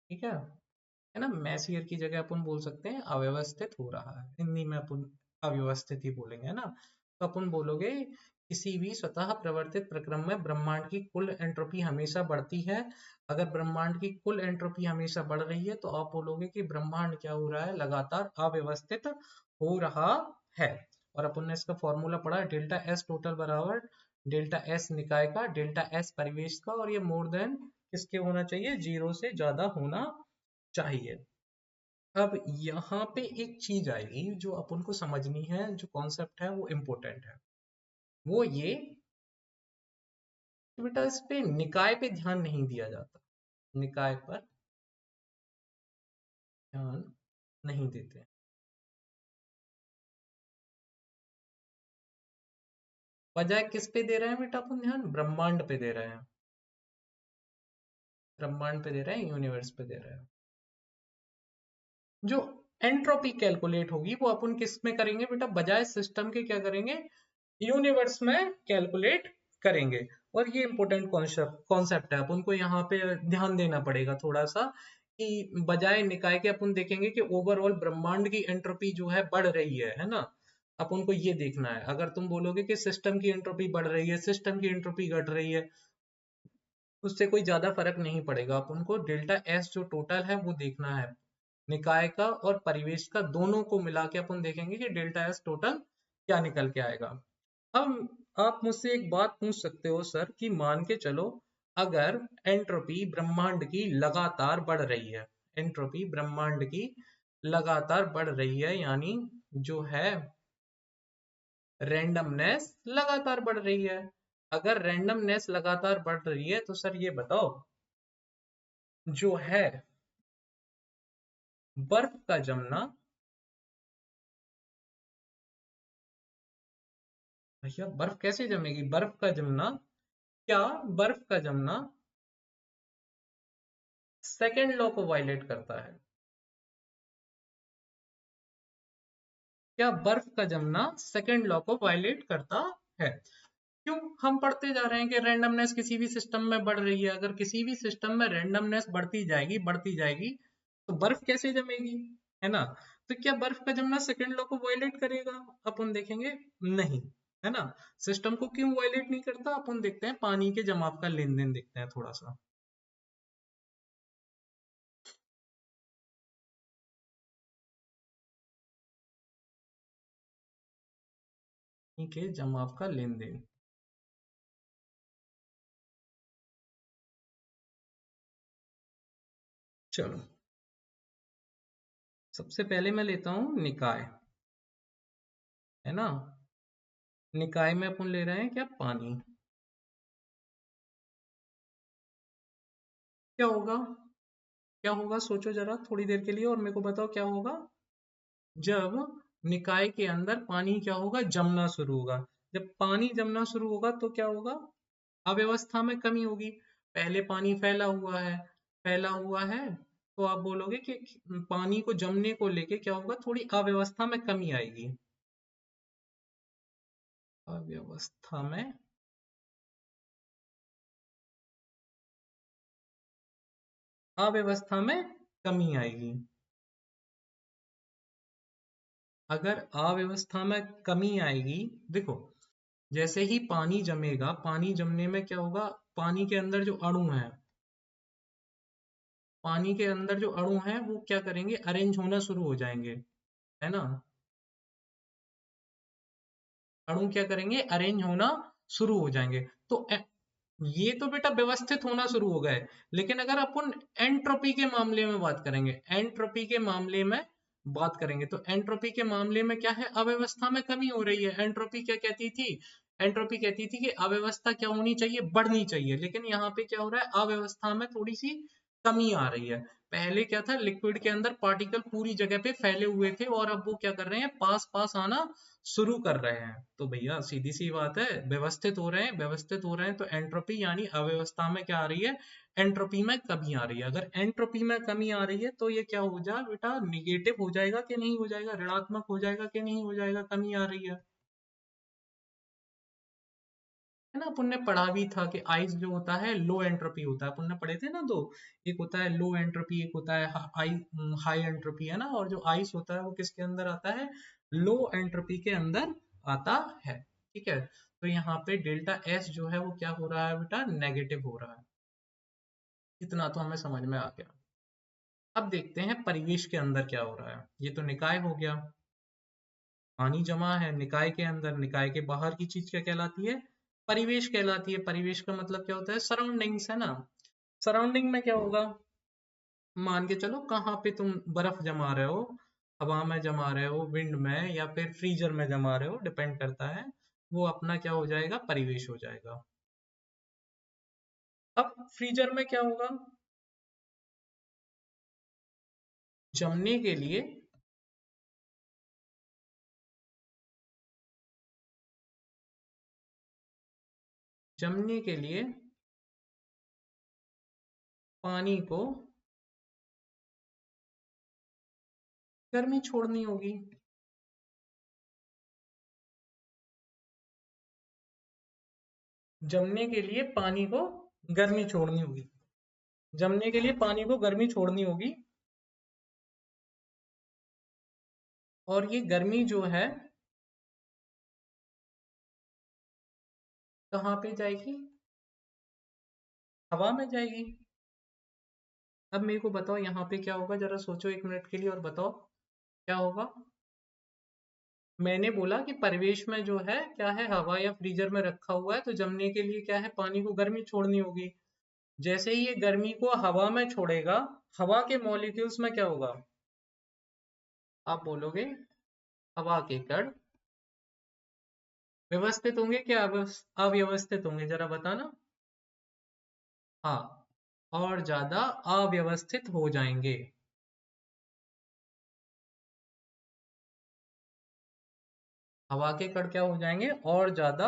ठीक है। है ना, मैसियर की जगह अपन बोल सकते हैं अव्यवस्थित हो रहा है, हिंदी में अपन अव्यवस्थित ही बोलेंगे, है ना। तो अपन बोलोगे किसी भी स्वतः प्रवर्तित प्रक्रम में ब्रह्मांड की कुल एंट्रोपी हमेशा बढ़ती है। अगर ब्रह्मांड की कुल एंट्रोपी हमेशा बढ़ रही है तो आप बोलोगे कि ब्रह्मांड क्या हो रहा है, लगातार अव्यवस्थित हो रहा है। और अपन ने इसका फॉर्मूला पढ़ा, डेल्टा एस टोटल बराबर डेल्टा एस निकाय का, डेल्टा एस परिवेश का, और ये मोर देन किसके होना चाहिए, जीरो से ज्यादा होना चाहिए। अब यहाँ पे एक चीज आएगी जो अपन को समझनी है, जो कॉन्सेप्ट है वो इम्पोर्टेंट है। वो ये कि बेटा इस पे निकाय पे ध्यान नहीं दिया जाता, निकाय पर ध्यान नहीं देते। बजाय किस पे दे रहे हैं बेटा अपन ध्यान, ब्रह्मांड पे दे रहे हैं, ब्रह्मांड पे दे रहे हैं, यूनिवर्स पे दे रहे हैं। जो एंट्रोपी कैलकुलेट होगी वो अपन किस में करेंगे बेटा, बजाय सिस्टम के क्या करेंगे, यूनिवर्स में कैलकुलेट करेंगे। और ये इंपॉर्टेंट कॉन्सेप्ट है, अपन को यहाँ पे ध्यान देना पड़ेगा थोड़ा सा, कि बजाय निकाय के अपन देखेंगे कि ओवरऑल ब्रह्मांड की एंट्रोपी जो है बढ़ रही है ना। अपन को ये देखना है, अगर तुम बोलोगे कि सिस्टम की एंट्रोपी बढ़ रही है, सिस्टम की एंट्रोपी घट रही है, उससे कोई ज्यादा फर्क नहीं पड़ेगा। अपन को डेल्टा एस जो टोटल है वो देखना है, निकाय का और परिवेश का दोनों को मिला के अपन देखेंगे कि डेल्टा एस टोटल क्या निकल के आएगा। अब आप मुझसे एक बात पूछ सकते हो सर, कि मान के चलो अगर एंट्रोपी ब्रह्मांड की लगातार बढ़ रही है, एंट्रोपी ब्रह्मांड की लगातार बढ़ रही है, यानी जो है रैंडमनेस लगातार बढ़ रही है। अगर रैंडमनेस लगातार बढ़ रही है तो सर ये बताओ, जो है बर्फ का जमना, भैया बर्फ कैसे जमेगी, बर्फ का जमना, क्या बर्फ का जमना सेकेंड लॉ को वायलेट करता है। क्या बर्फ का जमना सेकेंड लॉ को वायलेट करता है? क्यों? हम पढ़ते जा रहे हैं कि रैंडमनेस किसी भी सिस्टम में बढ़ रही है। अगर किसी भी सिस्टम में रैंडमनेस बढ़ती जाएगी तो बर्फ कैसे जमेगी, है ना? तो क्या बर्फ का जमना सेकेंड लॉ को वायलेट करेगा? अपन देखेंगे नहीं, है ना? सिस्टम को क्यों वायलेट नहीं करता? अपन देखते हैं, पानी के जमाव का लेन देन देखते हैं थोड़ा सा। पानी के जमाव का लेन देन। चलो, सबसे पहले मैं लेता हूं निकाय, है ना? निकाय में अपन ले रहे हैं क्या? पानी। क्या होगा? क्या होगा सोचो जरा थोड़ी देर के लिए और मेरे को बताओ क्या होगा। जब निकाय के अंदर पानी क्या होगा? जमना शुरू होगा। जब पानी जमना शुरू होगा तो क्या होगा? अव्यवस्था में कमी होगी। पहले पानी फैला हुआ है, तो आप बोलोगे कि पानी को जमने को लेके क्या होगा? थोड़ी अव्यवस्था में कमी आएगी। अव्यवस्था में अव्यवस्था में कमी आएगी। अगर अव्यवस्था में कमी आएगी, देखो, जैसे ही पानी जमेगा, पानी जमने में क्या होगा? पानी के अंदर जो अणु हैं, पानी के अंदर जो अणु हैं वो क्या करेंगे? अरेंज होना शुरू हो जाएंगे, है ना? अणु क्या करेंगे? अरेंज होना शुरू हो जाएंगे। तो ये तो बेटा व्यवस्थित होना शुरू हो गए। लेकिन अगर अपन एंट्रोपी के मामले में बात करेंगे, एंट्रोपी के मामले में बात करेंगे तो एंट्रोपी के मामले में क्या है? अव्यवस्था में कमी हो रही है। एंट्रोपी क्या कहती थी? एंट्रोपी कहती थी कि अव्यवस्था क्या होनी चाहिए? बढ़नी चाहिए। लेकिन यहाँ पे क्या हो रहा है? अव्यवस्था में थोड़ी सी कमी आ रही है। पहले क्या था? लिक्विड के अंदर पार्टिकल पूरी जगह पे फैले हुए थे और अब वो क्या कर रहे हैं? पास पास आना शुरू कर रहे हैं। तो भैया सीधी सी बात है, व्यवस्थित हो रहे हैं तो एंट्रोपी यानी अव्यवस्था में क्या आ रही है? एंट्रोपी में कमी आ रही है। अगर एंट्रोपी में कमी आ रही है तो ये क्या हो जाए बेटा? निगेटिव हो जाएगा कि नहीं हो जाएगा? ऋणात्मक हो जाएगा कि नहीं हो जाएगा? कमी आ रही है ना? अपन ने पढ़ा भी था कि आइस जो होता है लो एंट्रोपी होता है। अपन ने पढ़े थे ना दो, एक होता है लो एंट्रोपी, एक होता है हाई हाई एंट्रोपी, है ना? और जो आइस होता है वो किसके अंदर आता है? लो एंट्रोपी के अंदर आता है। ठीक है, तो यहाँ पे डेल्टा एस जो है वो क्या हो रहा है बेटा? नेगेटिव हो रहा है। इतना तो हमें समझ में आ गया। अब देखते हैं परिवेश के अंदर क्या हो रहा है। ये तो निकाय हो गया, पानी जमा है निकाय के अंदर। निकाय के बाहर की चीज क्या कहलाती है? परिवेश कहलाती है। परिवेश का मतलब क्या होता है? सराउंडिंग्स, है ना? सराउंडिंग में क्या होगा? मान के चलो कहाँ पे तुम बर्फ जमा रहे हो, हवा में जमा रहे हो, विंड में, या फिर फ्रीजर में जमा रहे हो, डिपेंड करता है। वो अपना क्या हो जाएगा? परिवेश हो जाएगा। अब फ्रीजर में क्या होगा? जमने के लिए जमने के लिए पानी को गर्मी छोड़नी होगी। जमने के लिए पानी को गर्मी छोड़नी होगी। जमने के लिए पानी को गर्मी छोड़नी होगी। और ये गर्मी जो है कहाँ पे जाएगी? हवा में जाएगी। अब मेरे को बताओ यहाँ पे क्या होगा? जरा सोचो एक मिनट के लिए और बताओ क्या होगा। मैंने बोला कि परिवेश में जो है क्या है? हवा या फ्रीजर में रखा हुआ है, तो जमने के लिए क्या है? पानी को गर्मी छोड़नी होगी। जैसे ही ये गर्मी को हवा में छोड़ेगा, हवा के मॉलिक्यूल्स में क्या होगा? आप बोलोगे हवा के कण व्यवस्थित होंगे क्या अव्यवस्थित होंगे? जरा बताना। हाँ, और ज्यादा अव्यवस्थित हो जाएंगे। हवा के कण क्या हो जाएंगे? और ज्यादा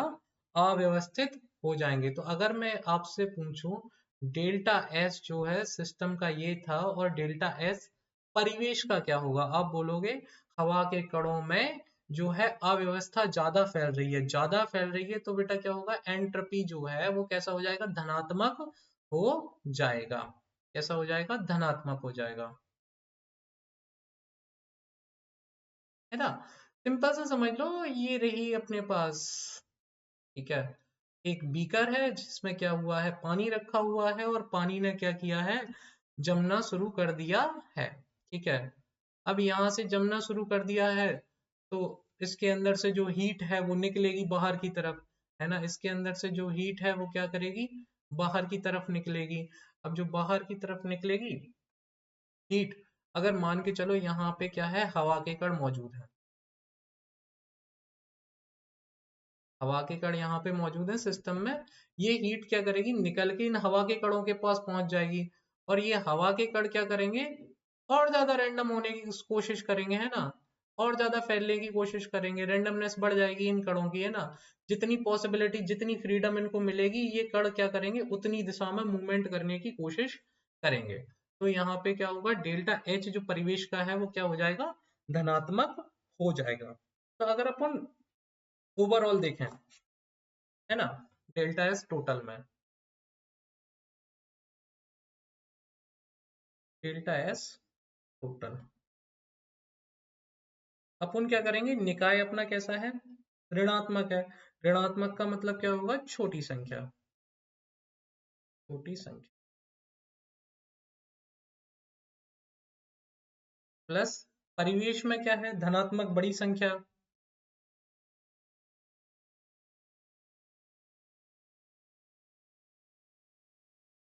अव्यवस्थित हो जाएंगे। तो अगर मैं आपसे पूछूं डेल्टा एस जो है सिस्टम का ये था, और डेल्टा एस परिवेश का क्या होगा? आप बोलोगे हवा के कणों में जो है अव्यवस्था ज्यादा फैल रही है, ज्यादा फैल रही है, तो बेटा क्या होगा? एंट्रोपी जो है वो कैसा हो जाएगा? धनात्मक हो जाएगा। कैसा हो जाएगा? धनात्मक हो जाएगा, है ना? सिंपल से समझ लो, ये रही अपने पास, ठीक है, एक बीकर है जिसमें क्या हुआ है? पानी रखा हुआ है, और पानी ने क्या किया है? जमना शुरू कर दिया है, ठीक है। अब यहाँ से जमना शुरू कर दिया है, तो इसके अंदर से जो हीट है वो निकलेगी बाहर की तरफ, है ना? इसके अंदर से जो हीट है वो क्या करेगी? बाहर की तरफ निकलेगी। अब जो बाहर की तरफ निकलेगी हीट, अगर मान के चलो यहाँ पे क्या है? हवा के कण मौजूद है, हवा के कण यहाँ पे मौजूद है सिस्टम में। ये हीट क्या करेगी? निकल के इन हवा के कणों के पास पहुंच जाएगी, और ये हवा के कण क्या करेंगे? और ज्यादा रैंडम होने की कोशिश करेंगे, है ना? और ज्यादा फैलने की कोशिश करेंगे, रैंडमनेस बढ़ जाएगी इन कणों की, है ना? जितनी पॉसिबिलिटी, जितनी फ्रीडम इनको मिलेगी, ये कण क्या करेंगे? उतनी दिशा में मूवमेंट करने की कोशिश करेंगे। तो यहाँ पे क्या होगा? डेल्टा एच जो परिवेश का है वो क्या हो जाएगा? धनात्मक हो जाएगा। तो अगर अपन ओवरऑल देखें, है ना, डेल्टा एस टोटल में, डेल्टा एस टोटल, अपन क्या करेंगे? निकाय अपना कैसा है? ऋणात्मक है। ऋणात्मक का मतलब क्या होगा? छोटी संख्या, छोटी संख्या, प्लस परिवेश में क्या है? धनात्मक बड़ी संख्या।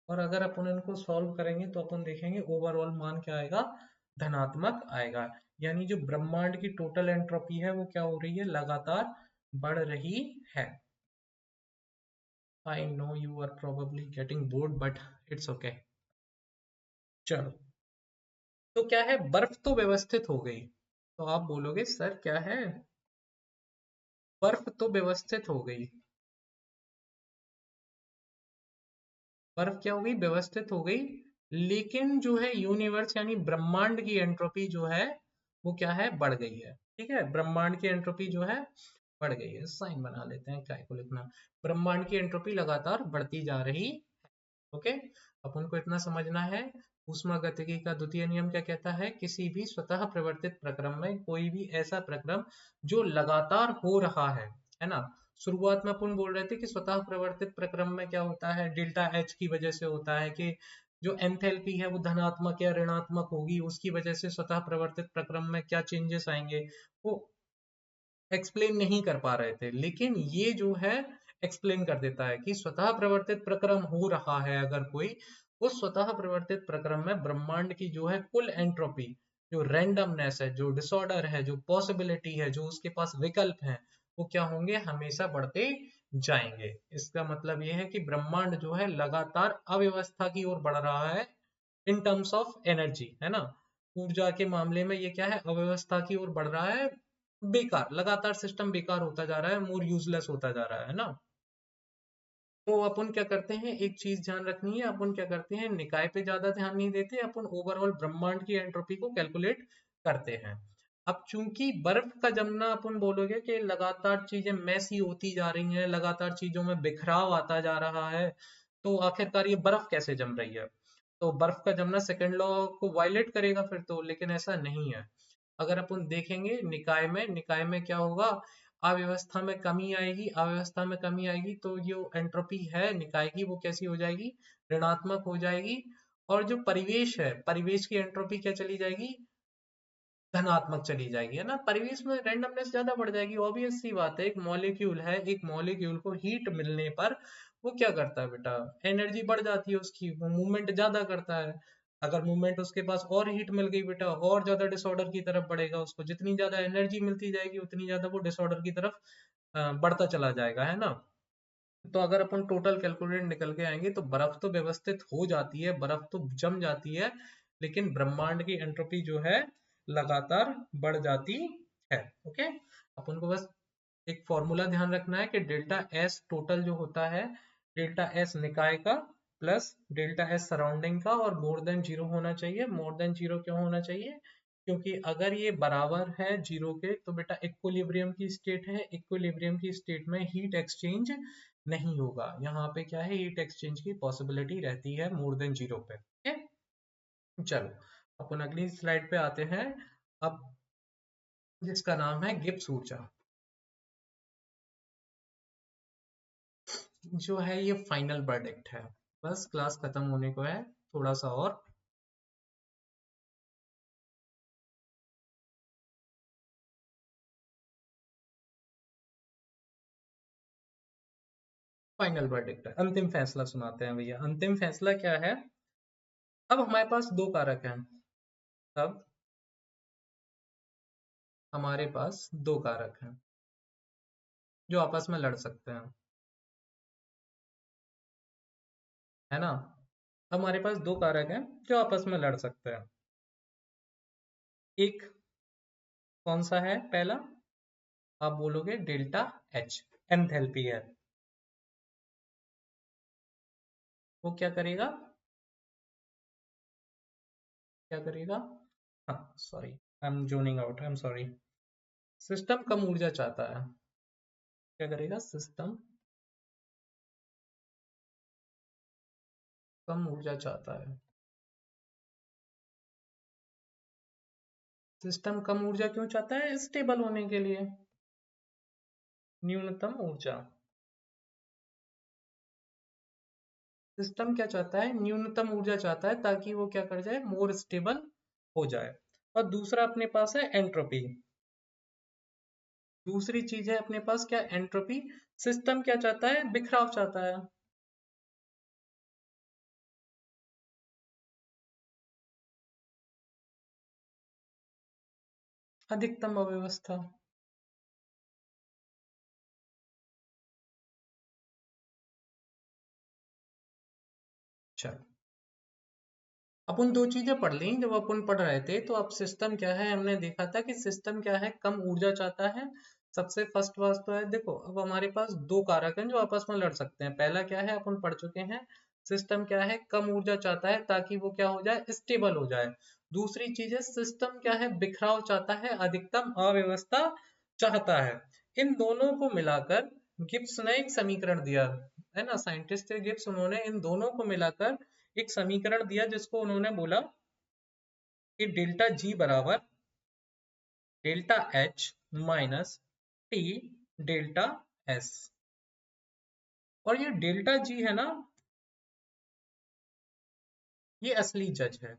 और अगर अपन इनको सॉल्व करेंगे तो अपन देखेंगे ओवरऑल मान क्या आएगा? धनात्मक आएगा। यानी जो ब्रह्मांड की टोटल एंट्रोपी है वो क्या हो रही है? लगातार बढ़ रही है। I know you are probably getting bored, but it's okay. चलो, तो क्या है? बर्फ तो व्यवस्थित हो गई। तो आप बोलोगे सर क्या है? बर्फ तो व्यवस्थित हो गई। बर्फ क्या हो गई? व्यवस्थित हो गई। लेकिन जो है यूनिवर्स यानी ब्रह्मांड की एंट्रोपी जो है वो क्या है? बढ़ गई है, ठीक है। ब्रह्मांड की एंट्रोपी जो है बढ़ गई है। साइन बना लेते हैं, क्या को लिखना? ब्रह्मांड की एंट्रोपी लगातार बढ़ती जा रही। ओके, अपन को इतना समझना है। ऊष्मागतिकी का द्वितीय नियम क्या कहता है? किसी भी स्वतः प्रवर्तित प्रक्रम में कोई भी ऐसा प्रक्रम जो लगातार हो रहा है ना? शुरुआत में अपन बोल रहे थे कि स्वतः प्रवर्तित प्रक्रम में क्या होता है? डेल्टा एच की वजह से होता है कि जो एंथैल्पी है वो धनात्मक या ऋणात्मक होगी, उसकी वजह से स्वतः प्रवर्तित प्रक्रम में क्या चेंजेस आएंगे वो एक्सप्लेन नहीं कर पा रहे थे। लेकिन ये जो है एक्सप्लेन कर देता है कि स्वतः प्रवर्तित प्रक्रम हो रहा है अगर कोई, उस स्वतः प्रवर्तित प्रक्रम में ब्रह्मांड की जो है कुल एंट्रोपी, जो रैंडमनेस है, जो डिसऑर्डर है, जो पॉसिबिलिटी है, जो उसके पास विकल्प है, वो क्या होंगे? हमेशा बढ़ते जाएंगे। इसका मतलब ये है कि ब्रह्मांड जो है लगातार अव्यवस्था की ओर बढ़ रहा है इन टर्म्स ऑफ एनर्जी, है ना? ऊर्जा के मामले में ये क्या है? अव्यवस्था की ओर बढ़ रहा है। बेकार, लगातार सिस्टम बेकार होता जा रहा है, मोर यूजलेस होता जा रहा है ना? तो अपन क्या करते हैं? एक चीज ध्यान रखनी है, अपन क्या करते हैं? निकाय पे ज्यादा ध्यान नहीं देते, अपन ओवरऑल ब्रह्मांड की एंट्रोपी को कैलकुलेट करते हैं। अब चूंकि बर्फ का जमना, अपन बोलोगे कि लगातार चीजें मैसी होती जा रही हैं, लगातार चीजों में बिखराव आता जा रहा है, तो आखिरकार ये बर्फ कैसे जम रही है? तो बर्फ का जमना सेकंड लॉ को वायलेट करेगा फिर तो, लेकिन ऐसा नहीं है। अगर अपन देखेंगे निकाय में, निकाय में क्या होगा? अव्यवस्था में कमी आएगी, अव्यवस्था में कमी आएगी तो जो एंट्रोपी है निकाय की वो कैसी हो जाएगी? ऋणात्मक हो जाएगी। और जो परिवेश है, परिवेश की एंट्रोपी क्या चली जाएगी? धनात्मक चली जाएगी, है ना? परिवेश में रैंडमनेस ज्यादा बढ़ जाएगी। ऑब्वियस सी बात है, एक मॉलिक्यूल है, एक मॉलिक्यूल को हीट मिलने पर वो क्या करता है बेटा? एनर्जी बढ़ जाती है उसकी, वो मूवमेंट ज्यादा करता है। अगर मूवमेंट उसके पास और हीट मिल गई बेटा, और ज्यादा डिसऑर्डर की तरफ बढ़ेगा। उसको जितनी ज्यादा एनर्जी मिलती जाएगी उतनी ज्यादा वो डिसऑर्डर की तरफ बढ़ता चला जाएगा, है ना? तो अगर अपन टोटल कैलकुलेट निकल के आएंगे तो बर्फ तो व्यवस्थित हो जाती है, बर्फ तो जम जाती है, लेकिन ब्रह्मांड की एंट्रोपी जो है लगातार बढ़ जाती है। ओके, अपन को बस एक फॉर्मूला ध्यान रखना है कि डेल्टा एस टोटल जो होता है, डेल्टा एस निकाय का प्लस डेल्टा एस सराउंडिंग का, और मोर देन जीरो होना चाहिए। मोर देन जीरो क्यों होना चाहिए? क्योंकि अगर ये बराबर है जीरो के तो बेटा इक्विलिब्रियम की स्टेट है, इक्विलिब्रियम की स्टेट में हीट एक्सचेंज नहीं होगा। यहाँ पे क्या है, हीट एक्सचेंज की पॉसिबिलिटी रहती है मोर देन जीरो पे। ठीक है, चलो अपन अगली स्लाइड पे आते हैं अब, जिसका नाम है गिब्स ऊर्जा। जो है ये फाइनल वर्डिक्ट है, बस क्लास खत्म होने को है, थोड़ा सा और। फाइनल वर्डिक्ट है, अंतिम फैसला सुनाते हैं भैया। अंतिम फैसला क्या है? अब हमारे पास दो कारक हैं। अब हमारे पास दो कारक हैं जो आपस में लड़ सकते हैं, है ना? अब हमारे पास दो कारक हैं जो आपस में लड़ सकते हैं। एक कौन सा है? पहला आप बोलोगे डेल्टा एच, एंथैल्पी है। वो क्या करेगा? क्या करेगा? हाँ sorry, I am zoning out, I am sorry. System कम ऊर्जा चाहता है। क्या करेगा? सिस्टम कम ऊर्जा चाहता है। सिस्टम कम ऊर्जा क्यों चाहता है? स्टेबल होने के लिए, न्यूनतम ऊर्जा। सिस्टम क्या चाहता है? न्यूनतम ऊर्जा चाहता है ताकि वो क्या कर जाए, मोर स्टेबल हो जाए। और दूसरा अपने पास है एंट्रोपी। दूसरी चीज है अपने पास क्या? एंट्रोपी। सिस्टम क्या चाहता है? बिखराव चाहता है। अधिकतम अव्यवस्था। चलो, अपन दो चीजें पढ़ ली जब अपन पढ़ रहे थे। तो अब सिस्टम क्या है, हमने देखा था कि सिस्टम क्या है, कम ऊर्जा चाहता है। सबसे फर्स्ट बात तो है, देखो अब हमारे पास दो कारक हैं जो आपस में लड़ सकते हैं। पहला क्या है, अपन पढ़ चुके हैं, सिस्टम क्या है, कम ऊर्जा चाहता है ताकि वो क्या हो जाए, स्टेबल हो जाए। दूसरी चीज है, सिस्टम क्या है, बिखराव चाहता है, अधिकतम अव्यवस्था चाहता है। इन दोनों को मिलाकर गिब्स ने एक समीकरण दिया, है ना? साइंटिस्ट थे गिब्स, उन्होंने इन दोनों को मिलाकर एक समीकरण दिया जिसको उन्होंने बोला कि डेल्टा जी बराबर delta H minus T delta S. और ये डेल्टा जी है ना, ये असली जज है।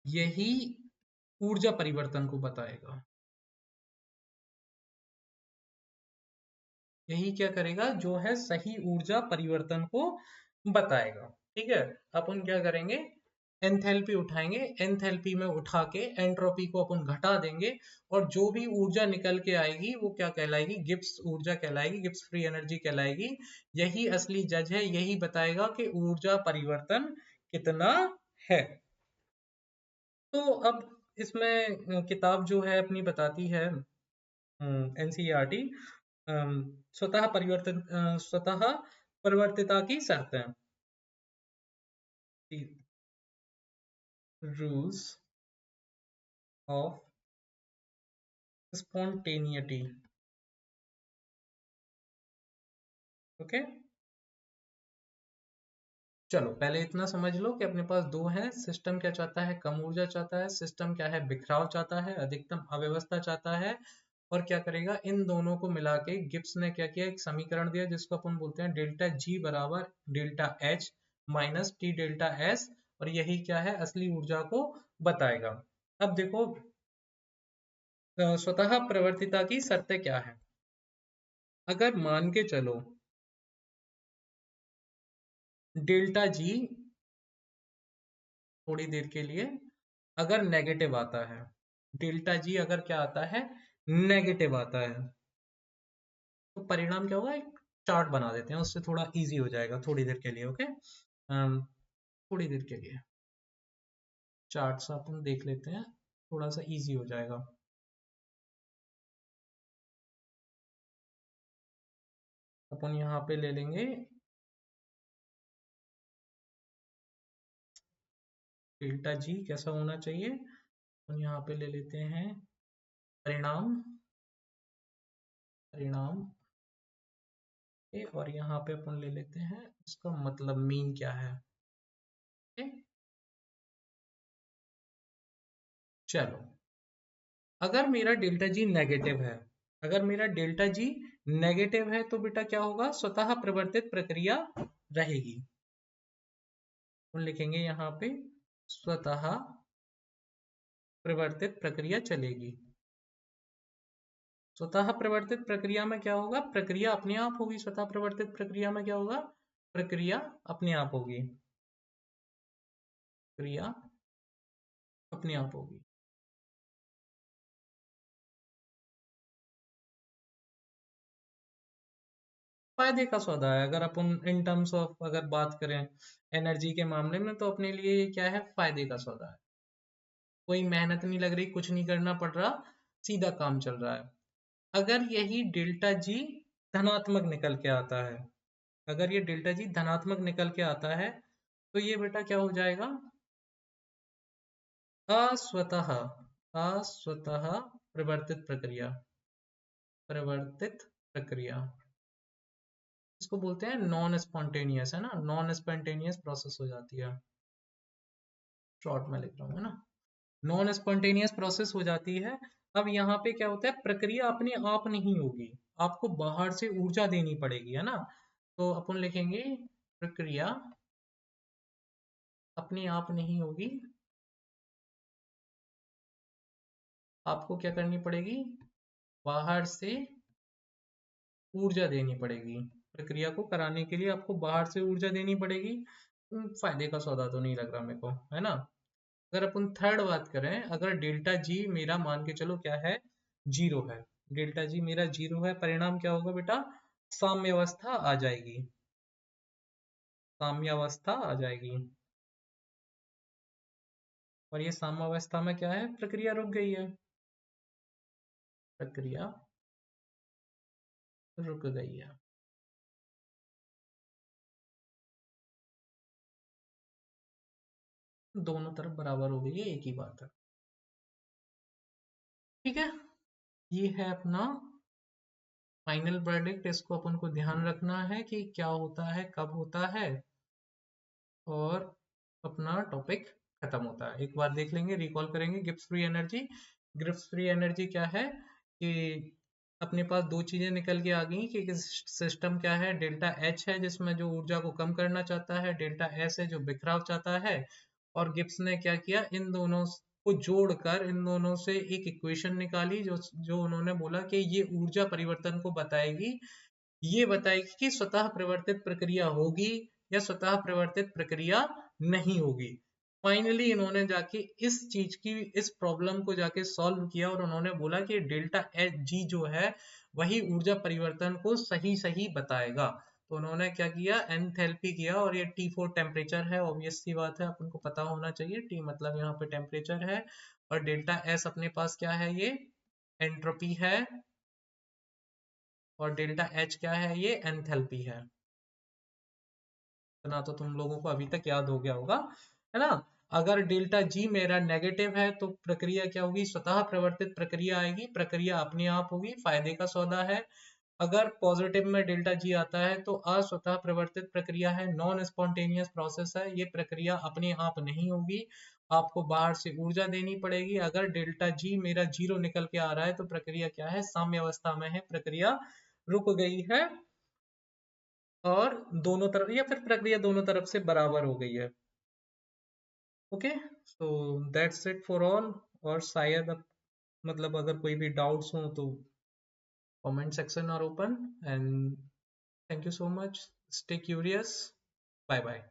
यही ऊर्जा परिवर्तन को बताएगा। यही क्या करेगा, जो है सही ऊर्जा परिवर्तन को बताएगा। ठीक है, अपन क्या करेंगे, एंथैल्पी उठाएंगे, एंथैल्पी में उठा के एंट्रोपी को अपन घटा देंगे, और जो भी ऊर्जा निकल के आएगी वो क्या कहलाएगी, गिब्स ऊर्जा कहलाएगी, गिब्स फ्री एनर्जी कहलाएगी। यही असली जज है, यही बताएगा कि ऊर्जा परिवर्तन कितना है। तो अब इसमें किताब जो है अपनी बताती है, एनसीईआरटी, स्वतः परिवर्तन, स्वतः परिवर्तिता की शर्तें, रूल्स ऑफ स्पॉन्टेनिटी। ओके, चलो पहले इतना समझ लो कि अपने पास दो हैं। सिस्टम क्या चाहता है, कम ऊर्जा चाहता है। सिस्टम क्या है, बिखराव चाहता है, अधिकतम अव्यवस्था चाहता है। और क्या करेगा, इन दोनों को मिला के गिब्स ने क्या किया, एक समीकरण दिया जिसको अपन बोलते हैं डेल्टा जी बराबर delta H minus T delta S. और यही क्या है, असली ऊर्जा को बताएगा। अब देखो, स्वतः प्रवर्तिता की शर्तें क्या है? अगर मान के चलो डेल्टा जी थोड़ी देर के लिए अगर नेगेटिव आता है, डेल्टा जी अगर क्या आता है, नेगेटिव आता है, तो परिणाम क्या होगा, एक चार्ट बना देते हैं, उससे थोड़ा इजी हो जाएगा थोड़ी देर के लिए। ओके, थोड़ी देर के लिए चार्ट अपन देख लेते हैं, थोड़ा सा इजी हो जाएगा। अपन यहाँ पे ले लेंगे डेल्टा जी कैसा होना चाहिए, अपन यहाँ पे ले लेते हैं परिणाम, परिणाम और यहाँ पे अपन ले लेते हैं इसका मतलब मीन क्या है। चलो, अगर मेरा डेल्टा जी नेगेटिव है, अगर मेरा डेल्टा जी नेगेटिव है तो बेटा क्या होगा, स्वतः प्रवर्तित प्रक्रिया रहेगी। हम लिखेंगे यहाँ पे स्वतः प्रवर्तित प्रक्रिया चलेगी। स्वतः प्रवर्तित प्रक्रिया में क्या होगा, प्रक्रिया अपने आप होगी। स्वतः प्रवर्तित प्रक्रिया में क्या होगा, प्रक्रिया अपने आप होगी, प्रक्रिया अपने आप होगी। फायदे का सौदा है। अगर अपन इन टर्म्स ऑफ अगर बात करें एनर्जी के मामले में, तो अपने लिए ये क्या है, फायदे का सौदा है। कोई मेहनत नहीं लग रही, कुछ नहीं करना पड़ रहा, सीधा काम चल रहा है। अगर यही डेल्टा जी धनात्मक निकल के आता है, अगर ये डेल्टा जी धनात्मक निकल के आता है तो ये बेटा क्या हो जाएगा, अस्वतः, अस्वतः प्रवर्तित प्रक्रिया, प्रवर्तित प्रक्रिया, इसको बोलते हैं नॉन स्पॉन्टेनियस, है ना, नॉन स्पॉन्टेनियस प्रोसेस हो जाती है। शॉर्ट में लिख रहा हूँ, है ना, नॉन स्पॉन्टेनियस प्रोसेस हो जाती है। अब यहाँ पे क्या होता है, प्रक्रिया अपने आप नहीं होगी, आपको बाहर से ऊर्जा देनी पड़ेगी, है ना। तो अपन लिखेंगे प्रक्रिया अपने आप नहीं होगी, आपको क्या करनी पड़ेगी, बाहर से ऊर्जा देनी पड़ेगी। प्रक्रिया को कराने के लिए आपको बाहर से ऊर्जा देनी पड़ेगी। फायदे का सौदा तो नहीं लग रहा मेरे को, है ना। अगर अपन थर्ड बात करें, अगर डेल्टा जी मेरा मान के चलो क्या है, जीरो है, डेल्टा जी मेरा जीरो है, परिणाम क्या होगा बेटा, साम्यावस्था आ जाएगी, साम्यावस्था आ जाएगी। और ये साम्यावस्था में क्या है, प्रक्रिया रुक गई है, प्रक्रिया रुक गई है। दोनों तरफ बराबर हो गई है, एक ही बात है। ठीक है, ये है अपना फाइनल वर्डिक्ट। इसको अपन को ध्यान रखना है कि क्या होता है, कब होता है, और अपना टॉपिक खत्म होता है। एक बार देख लेंगे, रिकॉल करेंगे। Gibbs free energy, Gibbs free energy क्या है कि अपने पास दो चीजें निकल के आ गई कि सिस्टम क्या है, डेल्टा एच है जिसमें जो ऊर्जा को कम करना चाहता है, डेल्टा एस है जो बिखराव चाहता है। और गिब्स ने क्या किया, इन दोनों को जोड़कर इन दोनों से एक इक्वेशन निकाली, जो जो उन्होंने बोला कि ये ऊर्जा परिवर्तन को बताएगी, ये बताएगी कि स्वतः प्रवर्तित प्रक्रिया होगी या स्वतः प्रवर्तित प्रक्रिया नहीं होगी। फाइनली इन्होंने जाके इस चीज की, इस प्रॉब्लम को जाके सॉल्व किया और उन्होंने बोला कि डेल्टा एच जी जो है वही ऊर्जा परिवर्तन को सही सही बताएगा। तो उन्होंने क्या किया, एंथैल्पी किया, और ये T4 टेम्परेचर है, ऑब्वियस सी बात है, अपन को पता होना चाहिए। टी मतलब यहाँ पे टेम्परेचर है, और डेल्टा एस अपने पास क्या है, ये एंट्रोपी है, और डेल्टा एच क्या है, ये एंथैल्पी है। इतना तो तुम लोगों को अभी तक याद हो गया होगा, है ना। अगर डेल्टा जी मेरा नेगेटिव है तो प्रक्रिया क्या होगी, स्वतः प्रवर्तित प्रक्रिया आएगी, प्रक्रिया अपने आप होगी, फायदे का सौदा है। अगर पॉजिटिव में डेल्टा जी आता है तो अस्वतः प्रवर्तित प्रक्रिया है, नॉन स्पॉन्टेनियस प्रोसेस है, ये प्रक्रिया अपने आप नहीं होगी, आपको बाहर से ऊर्जा देनी पड़ेगी। अगर डेल्टा जी मेरा जीरो निकल के आ रहा है तो प्रक्रिया क्या है, साम्य अवस्था में है, प्रक्रिया रुक गई है, और दोनों तरफ, या फिर प्रक्रिया दोनों तरफ से बराबर हो गई है। Okay, so that's it for all. और शायद मतलब अगर कोई भी डाउट्स हो तो comment section are open, and thank you so much, stay curious, bye bye.